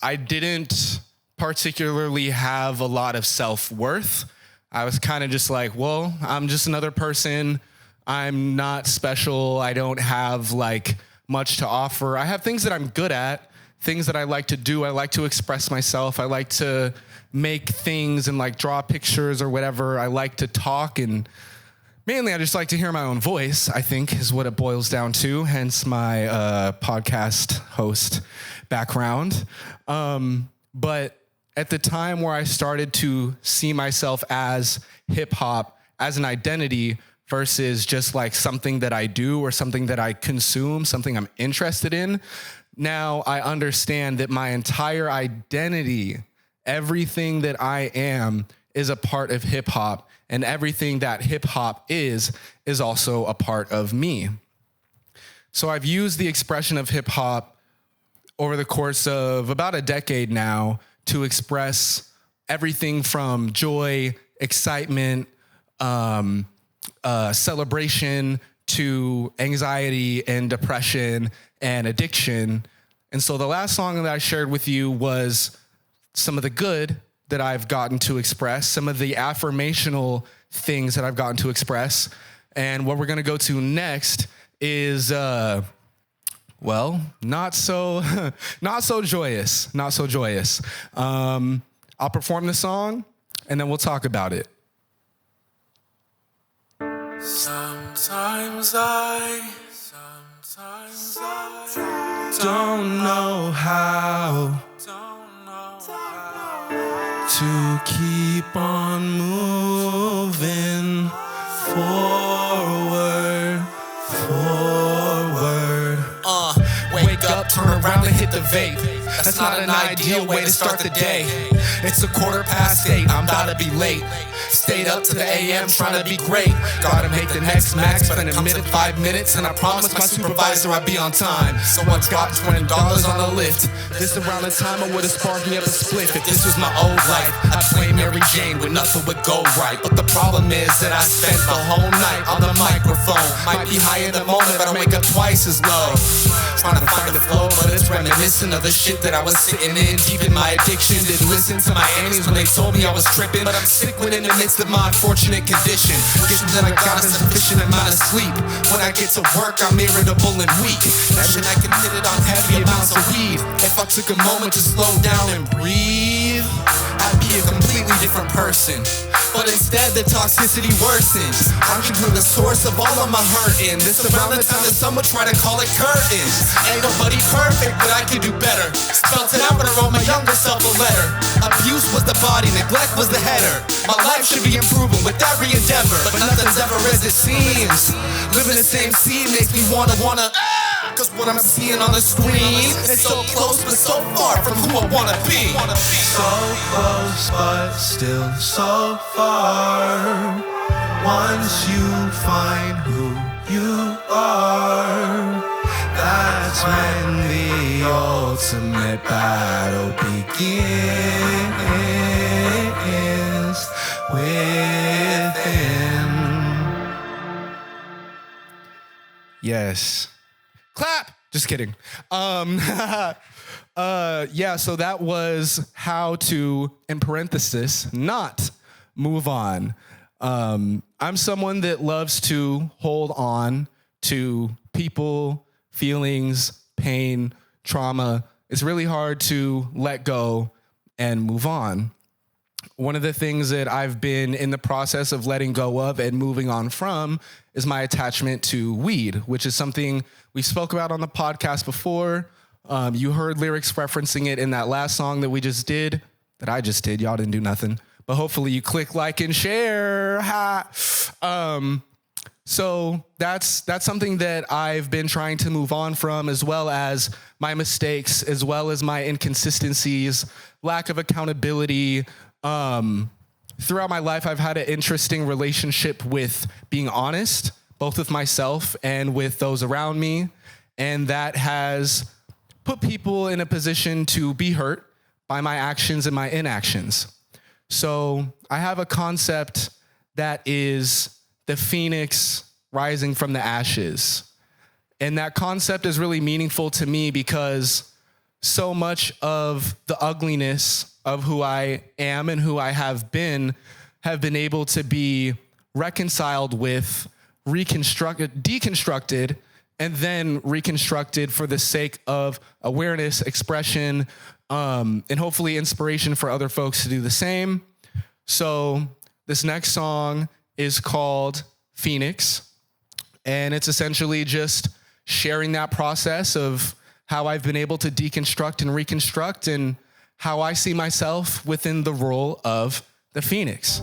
I didn't particularly have a lot of self-worth. I was kind of just like, well, I'm just another person. I'm not special. I don't have like much to offer. I have things that I'm good at, things that I like to do. I like to express myself. I like to make things and like draw pictures or whatever. I like to talk, and mainly I just like to hear my own voice, I think, is what it boils down to, hence my podcast host background. But at the time where I started to see myself as hip hop, as an identity versus just like something that I do or something that I consume, something I'm interested in, now I understand that my entire identity, everything that I am, is a part of hip hop, and everything that hip hop is also a part of me. So I've used the expression of hip hop over the course of about a decade now to express everything from joy, excitement, celebration to anxiety and depression and addiction. And so the last song that I shared with you was some of the good that I've gotten to express, some of the affirmational things that I've gotten to express. And what we're going to go to next is, well, not so joyous. I'll perform the song and then we'll talk about it. Sometimes I don't know how to keep on moving forward. Wake up, turn around and hit the vape. That's not an ideal way to start the day. It's 8:15, I'm about to be late. Stayed up to the AM trying to be great. Gotta make the next max, but in a minute, 5 minutes, and I promised my supervisor I'd be on time. So I dropped $20 on the lift. This around the time I would've sparked me up a spliff. If this was my old life, I'd play Mary Jane when nothing would go right. But the problem is that I spent the whole night on the microphone. Might be high in the moment, but I'll make up twice as low. Trying to find the flow, but it's reminiscent of the shit that I was sitting in. Deep in my addiction, didn't listen to my aunties when they told me I was tripping. But I'm sick when in the midst of my unfortunate condition. Guessing that I got a sufficient amount of sleep. When I get to work, I'm irritable and weak. Imagine I can hit it on heavy amounts of weed. If I took a moment to slow down and breathe, I'd be a completely different person. But instead the toxicity worsens. I'm the source of all of my hurting. This around the time that some would try to call it curtains. Ain't nobody perfect, but I could do better. Spelt it out when I wrote my younger self a letter. Abuse was the body, neglect was the header. My life should be improving with every endeavor, but nothing's ever as it seems. Living the same scene makes me wanna cause what I'm seeing on the screen is so close but so far from who I wanna be. So close but still so far. Once you find who you are, that's when the ultimate battle begins within. Yes. Clap. Just kidding. Yeah, so that was how to, in parenthesis, not move on. I'm someone that loves to hold on to people, feelings, pain, trauma. It's really hard to let go and move on. One of the things that I've been in the process of letting go of and moving on from is my attachment to weed, which is something we spoke about on the podcast before. You heard lyrics referencing it in that last song that we just did, that I just did. Y'all didn't do nothing. But hopefully you click like and share. So that's something that I've been trying to move on from, as well as my mistakes, as well as my inconsistencies, lack of accountability. Throughout my life, I've had an interesting relationship with being honest, both with myself and with those around me. And that has put people in a position to be hurt by my actions and my inactions. So I have a concept that is the phoenix rising from the ashes. And that concept is really meaningful to me because so much of the ugliness of who I am and who I have been able to be reconciled with, deconstructed, and then reconstructed for the sake of awareness, expression, and hopefully inspiration for other folks to do the same. So this next song is called Phoenix, and it's essentially just sharing that process of how I've been able to deconstruct and reconstruct and how I see myself within the role of the Phoenix.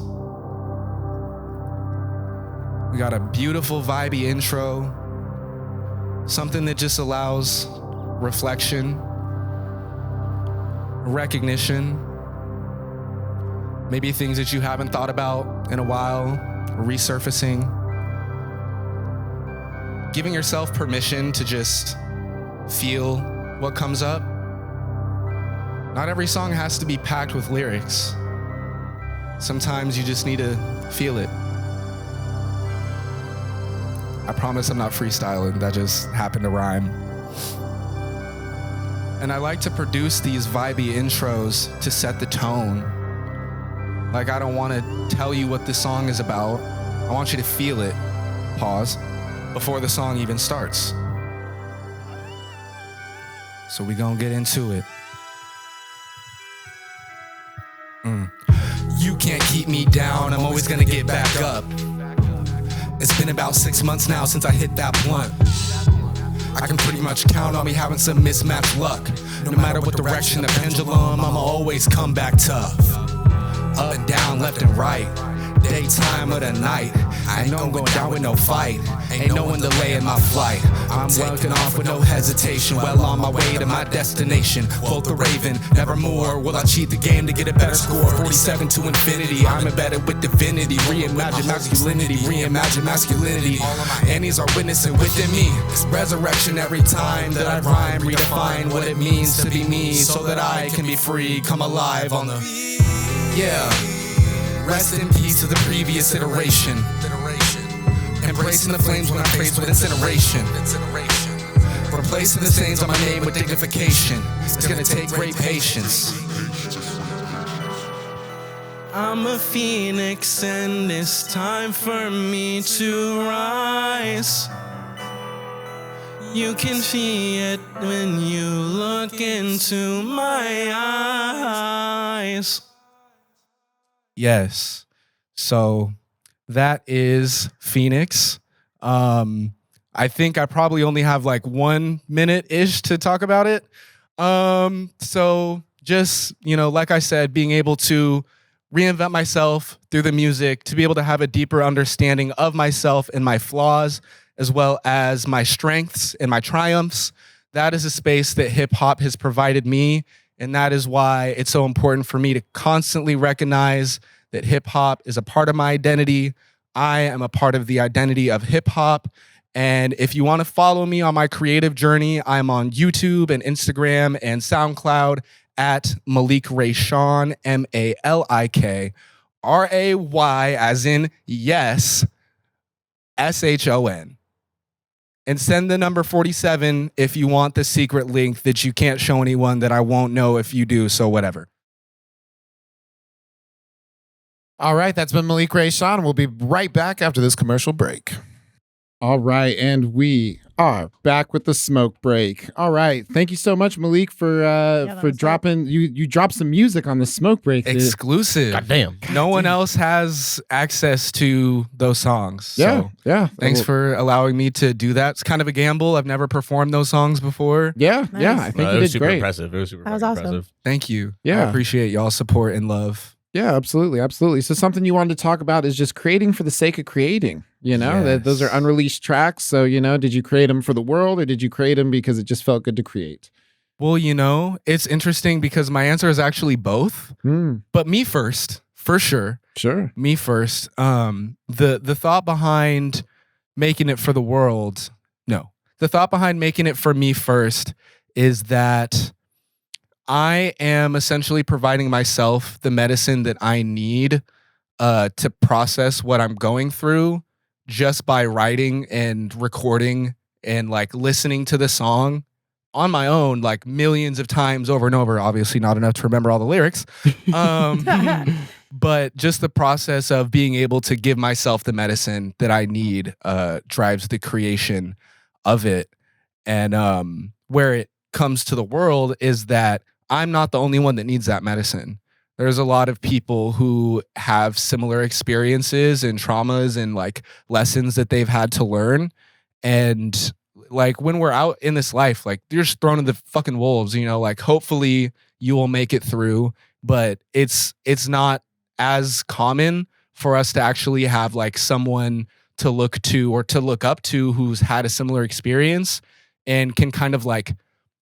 We got a beautiful, vibey intro, something that just allows reflection, recognition, maybe things that you haven't thought about in a while, resurfacing, giving yourself permission to just feel what comes up. Not every song has to be packed with lyrics. Sometimes you just need to feel it. I promise I'm not freestyling, that just happened to rhyme. And I like to produce these vibey intros to set the tone. Like, I don't want to tell you what this song is about. I want you to feel it, pause, before the song even starts. So we gonna get into it. You can't keep me down, I'm always gonna get back up. It's been about 6 months now since I hit that blunt. I can pretty much count on me having some mismatched luck. No matter what direction the pendulum, I'ma always come back tough. Up and down, left and right, daytime or the night. I know I'm going down with no fight, ain't no one delaying my flight. I'm taking off with no hesitation, well on my way to my destination. Quote the Raven, nevermore will I cheat the game to get a better score. 47 to infinity, I'm embedded with divinity. Reimagine masculinity. Annies are witnessing within me. Resurrection every time that I rhyme, redefine what it means to be me, so that I can be free, come alive on the... Yeah. Rest in peace to the previous iteration. Embracing the flames when I'm faced with incineration. Replacing the stains on my name with dignification. It's gonna take great patience. I'm a phoenix and it's time for me to rise. You can see it when you look into my eyes. Yes. So that is Phoenix. I think I probably only have like 1 minute-ish to talk about it. So just, like I said, being able to reinvent myself through the music, to be able to have a deeper understanding of myself and my flaws, as well as my strengths and my triumphs. That is a space that hip hop has provided me. And that is why it's so important for me to constantly recognize that hip hop is a part of my identity. I am a part of the identity of hip hop. And if you want to follow me on my creative journey, I'm on YouTube and Instagram and SoundCloud at Malik Rayshon, MalikRay, as in yes, SHON. And send the number 47 if you want the secret link that you can't show anyone that I won't know if you do, so whatever. All right, that's been Malik Rayshon. We'll be right back after this commercial break. All right, and we are back with the smoke break. All right, thank you so much, Malik, for dropping. You dropped some music on the smoke break. Exclusive. Goddamn. No one else has access to those songs. Yeah, So yeah. thanks for allowing me to do that. It's kind of a gamble. I've never performed those songs before. Yeah, Nice. yeah. I think It you was did super great. impressive. It was super That was fucking awesome. impressive. Thank you. Yeah. I appreciate y'all's support and love. Yeah, absolutely, absolutely. So something you wanted to talk about is just creating for the sake of creating. You know, that those are Yes. unreleased tracks. So, you know, did you create them for the world or did you create them because it just felt good to create? Well, you know, it's interesting because my answer is actually both. But me first, for sure. Sure. Me first. The thought behind making it for the world, no. The thought behind making it for me first is that I am essentially providing myself the medicine that I need to process what I'm going through just by writing and recording and like listening to the song on my own like millions of times over and over. Obviously not enough to remember all the lyrics. But just the process of being able to give myself the medicine that I need drives the creation of it. And where it comes to the world is that I'm not the only one that needs that medicine. There's a lot of people who have similar experiences and traumas and like lessons that they've had to learn. And like when we're out in this life, like you're just thrown to the fucking wolves, you know, like hopefully you will make it through, but it's not as common for us to actually have like someone to look to or to look up to who's had a similar experience and can kind of like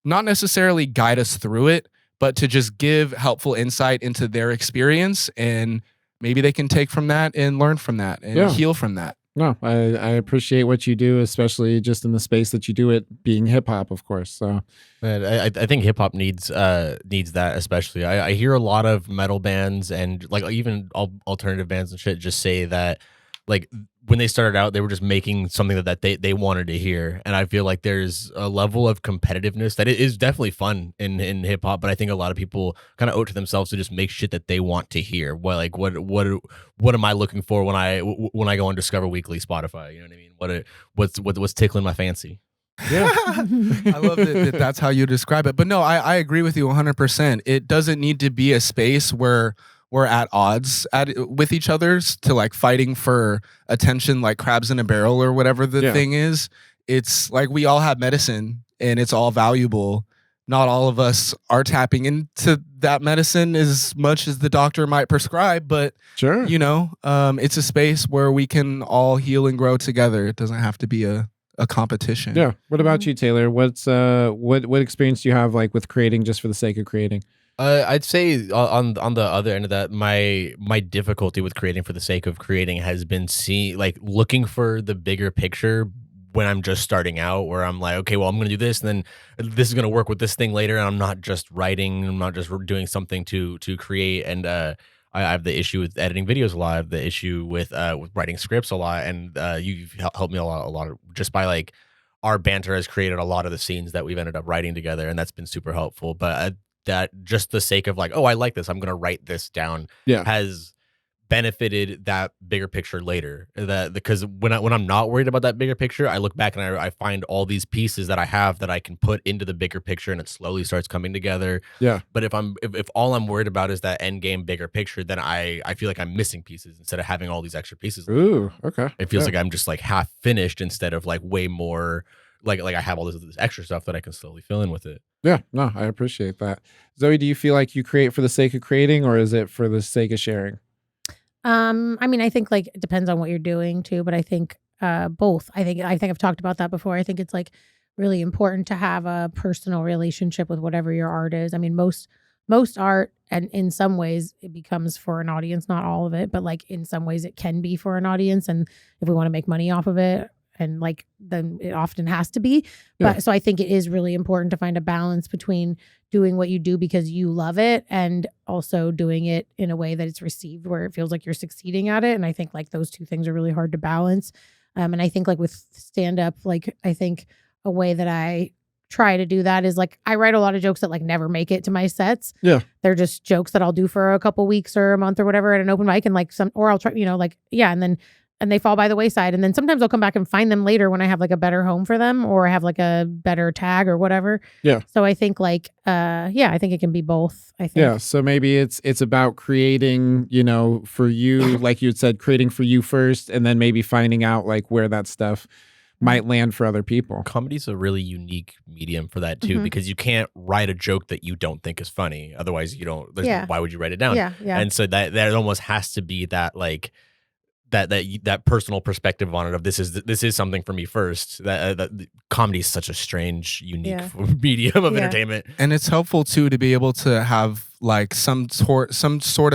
not necessarily guide us through it, but to just give helpful insight into their experience, and maybe they can take from that and learn from that and heal from that. No, I appreciate what you do, especially just in the space that you do it, being hip hop, of course. So, Man, I think hip hop needs that especially. I hear a lot of metal bands and like even alternative bands and shit just say that like when they started out, they were just making something that they wanted to hear. And I feel like there's a level of competitiveness that is definitely fun in hip hop, but I think a lot of people kind of owe it to themselves to just make shit that they want to hear. What am I looking for when I go on Discover Weekly Spotify? You know what I mean? What's tickling my fancy? Yeah. I love that that's how you describe it. But no, I agree with you 100%. It doesn't need to be a space where we're at odds with each other's to like fighting for attention like crabs in a barrel or whatever the thing is. It's like we all have medicine and it's all valuable. Not all of us are tapping into that medicine as much as the doctor might prescribe, but sure, you know, it's a space where we can all heal and grow together. It doesn't have to be a competition. Yeah. What about you, Taylor? What's what experience do you have like with creating just for the sake of creating? I'd say on the other end of that, my difficulty with creating for the sake of creating has been looking for the bigger picture when I'm just starting out, where I'm like, okay, well, I'm going to do this, and then this is going to work with this thing later, and I'm not just writing, I'm not just doing something to create, and I have the issue with editing videos a lot, I have the issue with writing scripts a lot, and you've helped me a lot just by like our banter has created a lot of the scenes that we've ended up writing together, and that's been super helpful. But that just the sake of like, oh, I like this, I'm gonna write this down, has benefited that bigger picture later. That because when I'm not worried about that bigger picture, I look back and I find all these pieces that I have that I can put into the bigger picture, and it slowly starts coming together. Yeah. But if all I'm worried about is that end game bigger picture, then I feel like I'm missing pieces instead of having all these extra pieces. Ooh, okay. It feels like I'm just like half finished instead of like way more like I have all this extra stuff that I can slowly fill in with it. Yeah, no, I appreciate that. Zoe, do you feel like you create for the sake of creating, or is it for the sake of sharing? I mean, I think like it depends on what you're doing too, but I think both. I think I've talked about that before. I think it's like really important to have a personal relationship with whatever your art is. I mean, most art, and in some ways it becomes for an audience, not all of it, but like in some ways it can be for an audience, and if we want to make money off of it, and like then it often has to be. Yeah. But so I think it is really important to find a balance between doing what you do because you love it and also doing it in a way that it's received where it feels like you're succeeding at it. And I think like those two things are really hard to balance. And I think like with stand up, like I think a way that I try to do that is like I write a lot of jokes that like never make it to my sets. Yeah. They're just jokes that I'll do for a couple weeks or a month or whatever at an open mic, and like or I'll try, like, yeah, and they fall by the wayside. And then sometimes I'll come back and find them later when I have like a better home for them or I have like a better tag or whatever. Yeah. So I think like, I think it can be both. I think. Yeah. So maybe it's about creating, for you, like you had said, creating for you first, and then maybe finding out like where that stuff might land for other people. Comedy's a really unique medium for that too, because you can't write a joke that you don't think is funny. Otherwise you don't, why would you write it down? Yeah. And so that almost has to be that like, that personal perspective on it of this is something for me first. That comedy is such a strange, unique medium of entertainment, and it's helpful too to be able to have like some sort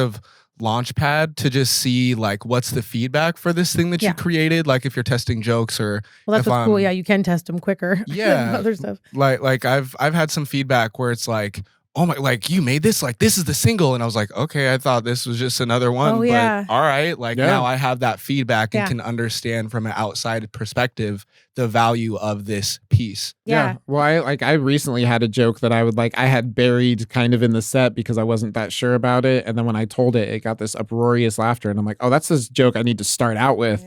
of launch pad to just see like what's the feedback for this thing that you created. Like if you're testing jokes or that's what's cool. Yeah, you can test them quicker. Yeah, than other stuff. Like I've had some feedback where it's like, oh my, like you made this, like this is the single, and I was like, okay, I thought this was just another one, but all right, like now I have that feedback and can understand from an outside perspective the value of this piece. Yeah. Well, I recently had a joke that I had buried kind of in the set because I wasn't that sure about it, and then when I told it, it got this uproarious laughter, and I'm like, oh, that's this joke I need to start out with.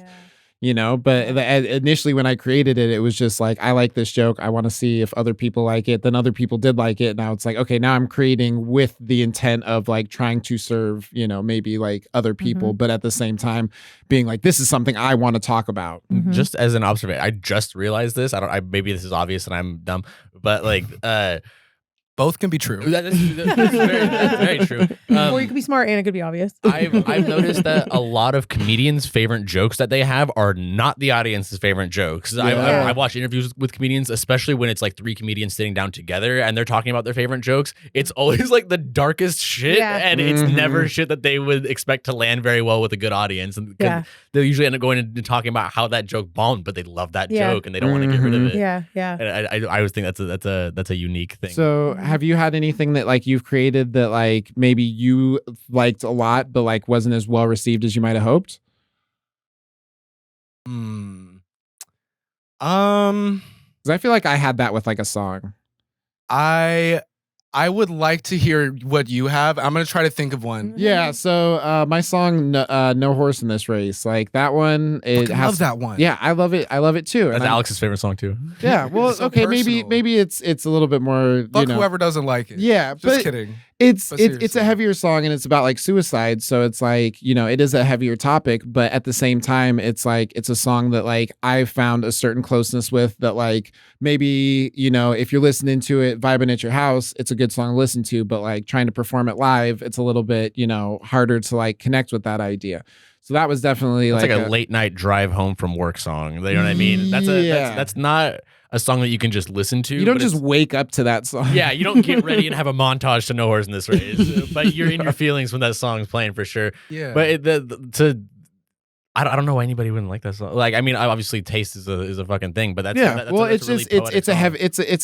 But initially when I created it, it was just like, I like this joke. I want to see if other people like it. Then other people did like it. Now it's like, okay, now I'm creating with the intent of like trying to serve, maybe like other people, but at the same time being like, this is something I want to talk about. Just as an observation, I just realized this. Maybe this is obvious and I'm dumb, but like, both can be true. That's very true. Or you could be smart and it could be obvious. I've noticed that a lot of comedians' favorite jokes that they have are not the audience's favorite jokes. I've watched interviews with comedians, especially when it's like three comedians sitting down together and they're talking about their favorite jokes. It's always like the darkest shit, and it's never shit that they would expect to land very well with a good audience. And they usually end up going and talking about how that joke bombed, but they love that joke and they don't want to get rid of it. Yeah. And I always think that's a unique thing. So have you had anything that like you've created that like maybe you liked a lot but like wasn't as well received as you might have hoped? Because I feel like I had that with like a song. I would like to hear what you have. I'm going to try to think of one. Yeah, so my song No Horse in This Race, like that one, I love that one. Yeah, I love it. I love it too. That's Alex's favorite song too. Yeah, well, so okay, personal. maybe it's a little bit more, Fuck whoever doesn't like it. Yeah, just kidding. It's a heavier song and it's about like suicide, so it's like, it is a heavier topic, but at the same time it's like it's a song that like I found a certain closeness with, that like maybe, if you're listening to it vibing at your house, it's a good song to listen to, but like trying to perform it live, it's a little bit, harder to like connect with that idea. So that was definitely like a late night drive home from work song. You know what I mean? That's not a song that you can just listen to. You don't just wake up to that song. Yeah, you don't get ready and have a montage to No Horse in This Race, but you're in your feelings when that song's playing for sure. Yeah. But I don't know why anybody wouldn't like that song. Like, I mean, obviously taste is a fucking thing, but it's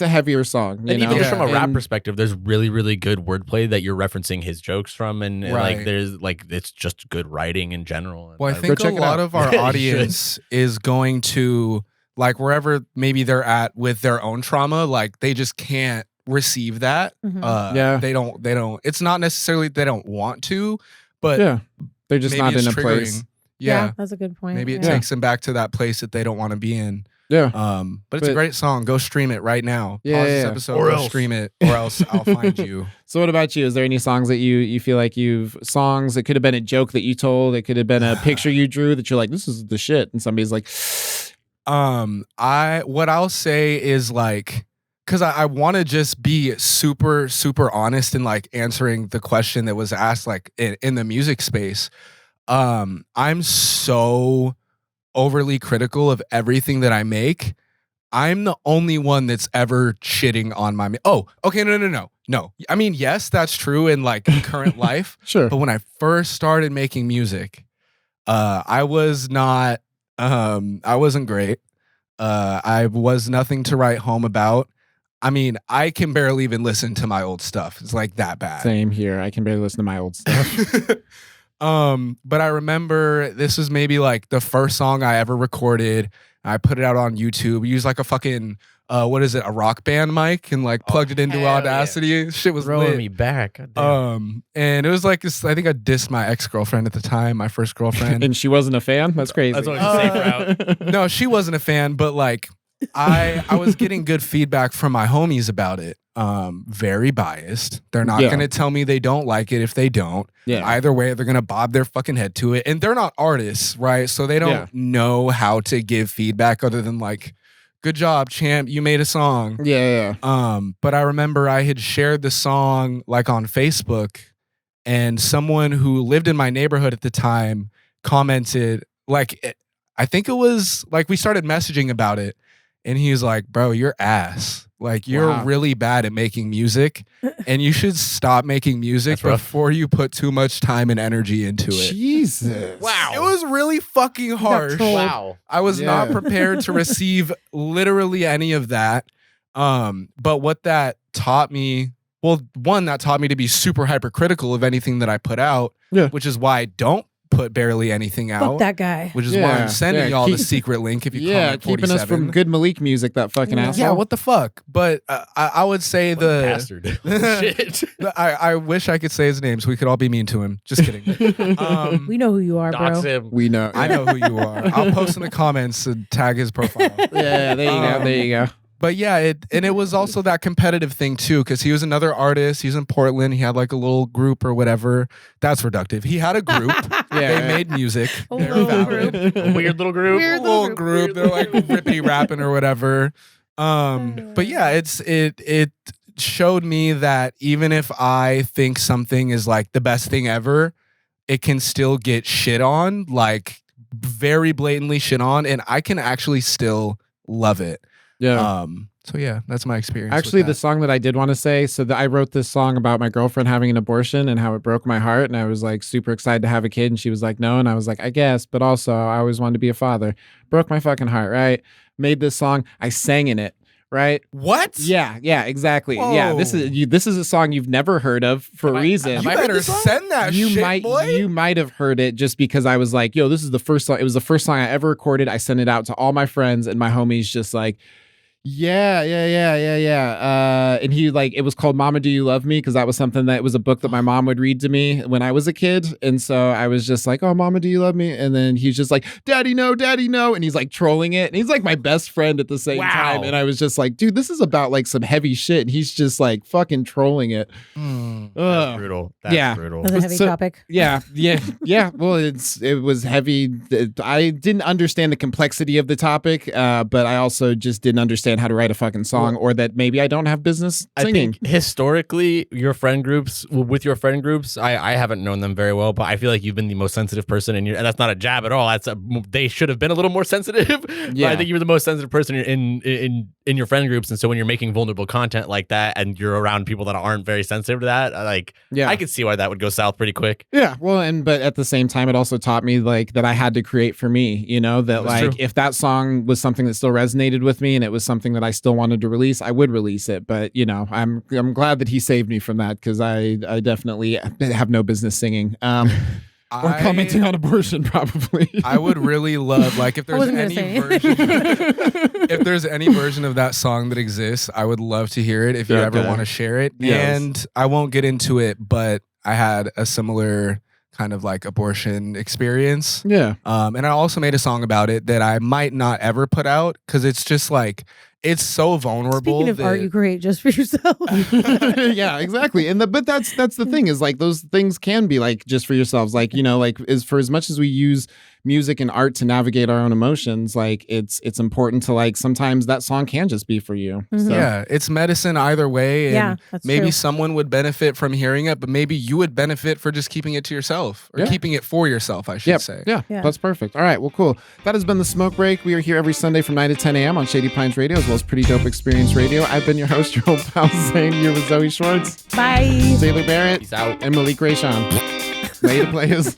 a heavier song. And even just from a rap perspective, there's really, really good wordplay that you're referencing his jokes from, and like there's like it's just good writing in general. Well, I think a lot of our audience is going to like wherever maybe they're at with their own trauma, like they just can't receive that. They don't. It's not necessarily they don't want to, but they're just not in a place. Yeah, that's a good point. Maybe it takes them back to that place that they don't want to be in. Yeah. But it's a great song. Go stream it right now. Yeah, Pause this episode, or stream it, or else I'll find you. So what about you? Is there any songs that you feel like songs, it could have been a joke that you told, it could have been a picture you drew that you're like, this is the shit, and somebody's like, What I'll say is like, because I want to just be super, super honest in like answering the question that was asked like in the music space. I'm so overly critical of everything that I make. I'm the only one that's ever shitting on my oh, okay, no. I mean, yes, that's true in like current life. Sure. But when I first started making music, I was not I wasn't great. I was nothing to write home about. I mean, I can barely even listen to my old stuff. It's like that bad. Same here. I can barely listen to my old stuff. But I remember this was maybe like the first song I ever recorded. I put it out on YouTube. We used like a fucking what is it, a Rock Band mic, and like plugged it into Audacity. Yeah. Shit was throwing lit. me back. And it was like this, I think I dissed my ex-girlfriend at the time, my first girlfriend. And she wasn't a fan? That's crazy. That's what I was safe route. No, she wasn't a fan, but like I was getting good feedback from my homies about it. Very biased. They're not gonna tell me they don't like it if they don't. Yeah. Either way, they're gonna bob their fucking head to it. And they're not artists, right? So they don't know how to give feedback other than like, good job, champ, you made a song. Yeah. But I remember I had shared the song like on Facebook, and someone who lived in my neighborhood at the time commented, like, I think it was like we started messaging about it, and he was like, bro, you're ass. Like, you're really bad at making music, and you should stop making music before you put too much time and energy into it. Jesus. Wow. It was really fucking harsh. Wow. I was not prepared to receive literally any of that. But what that taught me, well, one, that taught me to be super hypercritical of anything that I put out, which is why I don't put barely anything out. Fuck that guy. Which is why I'm sending y'all the secret link if you comment 47. Keeping us from good Malik music, that fucking asshole. Yeah, what the fuck? But I would say the bastard. Shit. I wish I could say his name so we could all be mean to him. Just kidding. We know who you are, Dox bro. him. We know. I know who you are. I'll post in the comments and tag his profile. Yeah, there you go. There you go. But yeah, it was also that competitive thing too, because he was another artist. He's in Portland. He had like a little group or whatever. That's reductive. He had a group. They made music. They're valid. A weird little group. Weird Little group. They're like rippity rapping or whatever. But yeah, it showed me that even if I think something is like the best thing ever, it can still get shit on, like very blatantly shit on, and I can actually still love it. Yeah. So yeah, that's my experience. Actually, with the song that I did want to say, so I wrote this song about my girlfriend having an abortion and how it broke my heart, and I was like super excited to have a kid, and she was like, no, and I was like, I guess, but also I always wanted to be a father. Broke my fucking heart, right? Made this song, I sang in it, right? What? Yeah, exactly. Whoa. Yeah, this is a song you've never heard of for a reason. You better send that shit, boy. You might have heard it just because I was like, yo, this is the first song. It was the first song I ever recorded. I sent it out to all my friends, and my homies just like, yeah. And he like, it was called Mama Do You Love Me? Because that was something that was a book that my mom would read to me when I was a kid. And so I was just like, oh, Mama, do you love me? And then he's just like, Daddy, no. And he's like trolling it. And he's like my best friend at the same time. And I was just like, dude, this is about like some heavy shit. And he's just like fucking trolling it. That's brutal. That's brutal. That's a heavy topic. Yeah. Well, it was heavy. I didn't understand the complexity of the topic, but I also just didn't understand how to write a fucking song, or that maybe I don't have business singing. I think historically, your friend groups, I haven't known them very well, but I feel like you've been the most sensitive person, and that's not a jab at all. They should have been a little more sensitive. Yeah. I think you're the most sensitive person in your friend groups, and so when you're making vulnerable content like that, and you're around people that aren't very sensitive to that, I could see why that would go south pretty quick. Yeah, well, but at the same time, it also taught me like that I had to create for me. You know, that like true. If that song was something that still resonated with me, and it was something that I still wanted to release, I would release it. But you know, I'm glad that he saved me from that, because I definitely have no business singing. Or commenting on abortion, probably. I would really love, like, if there's any version of that song that exists, I would love to hear it if you ever want to share it. Yes. And I won't get into it, but I had a similar kind of like abortion experience. Yeah. And I also made a song about it that I might not ever put out, because it's just like, it's so vulnerable. Speaking of art you create just for yourself. Yeah, exactly. But that's the thing, is like those things can be like just for yourselves. Like, you know, like as much as we use music and art to navigate our own emotions, like it's important to like sometimes that song can just be for you. So, Yeah, it's medicine either way. And Yeah, that's maybe true. someone would benefit from hearing it, but maybe you would benefit for just keeping it to yourself or Yeah. keeping it for yourself, I should Yep. say. Yeah, Yeah. that's perfect. All right, well, cool. That has been the Smoke Break. We are here every Sunday from 9 to 10 a.m. on Shady Pines Radio, as well as Pretty Dope Xperience Radio. I've been your host, your old pal Zane, here with Zoe Schwartz, Bye. Taylor Barrett, Peace out. and Malik Rayshon. Later, players.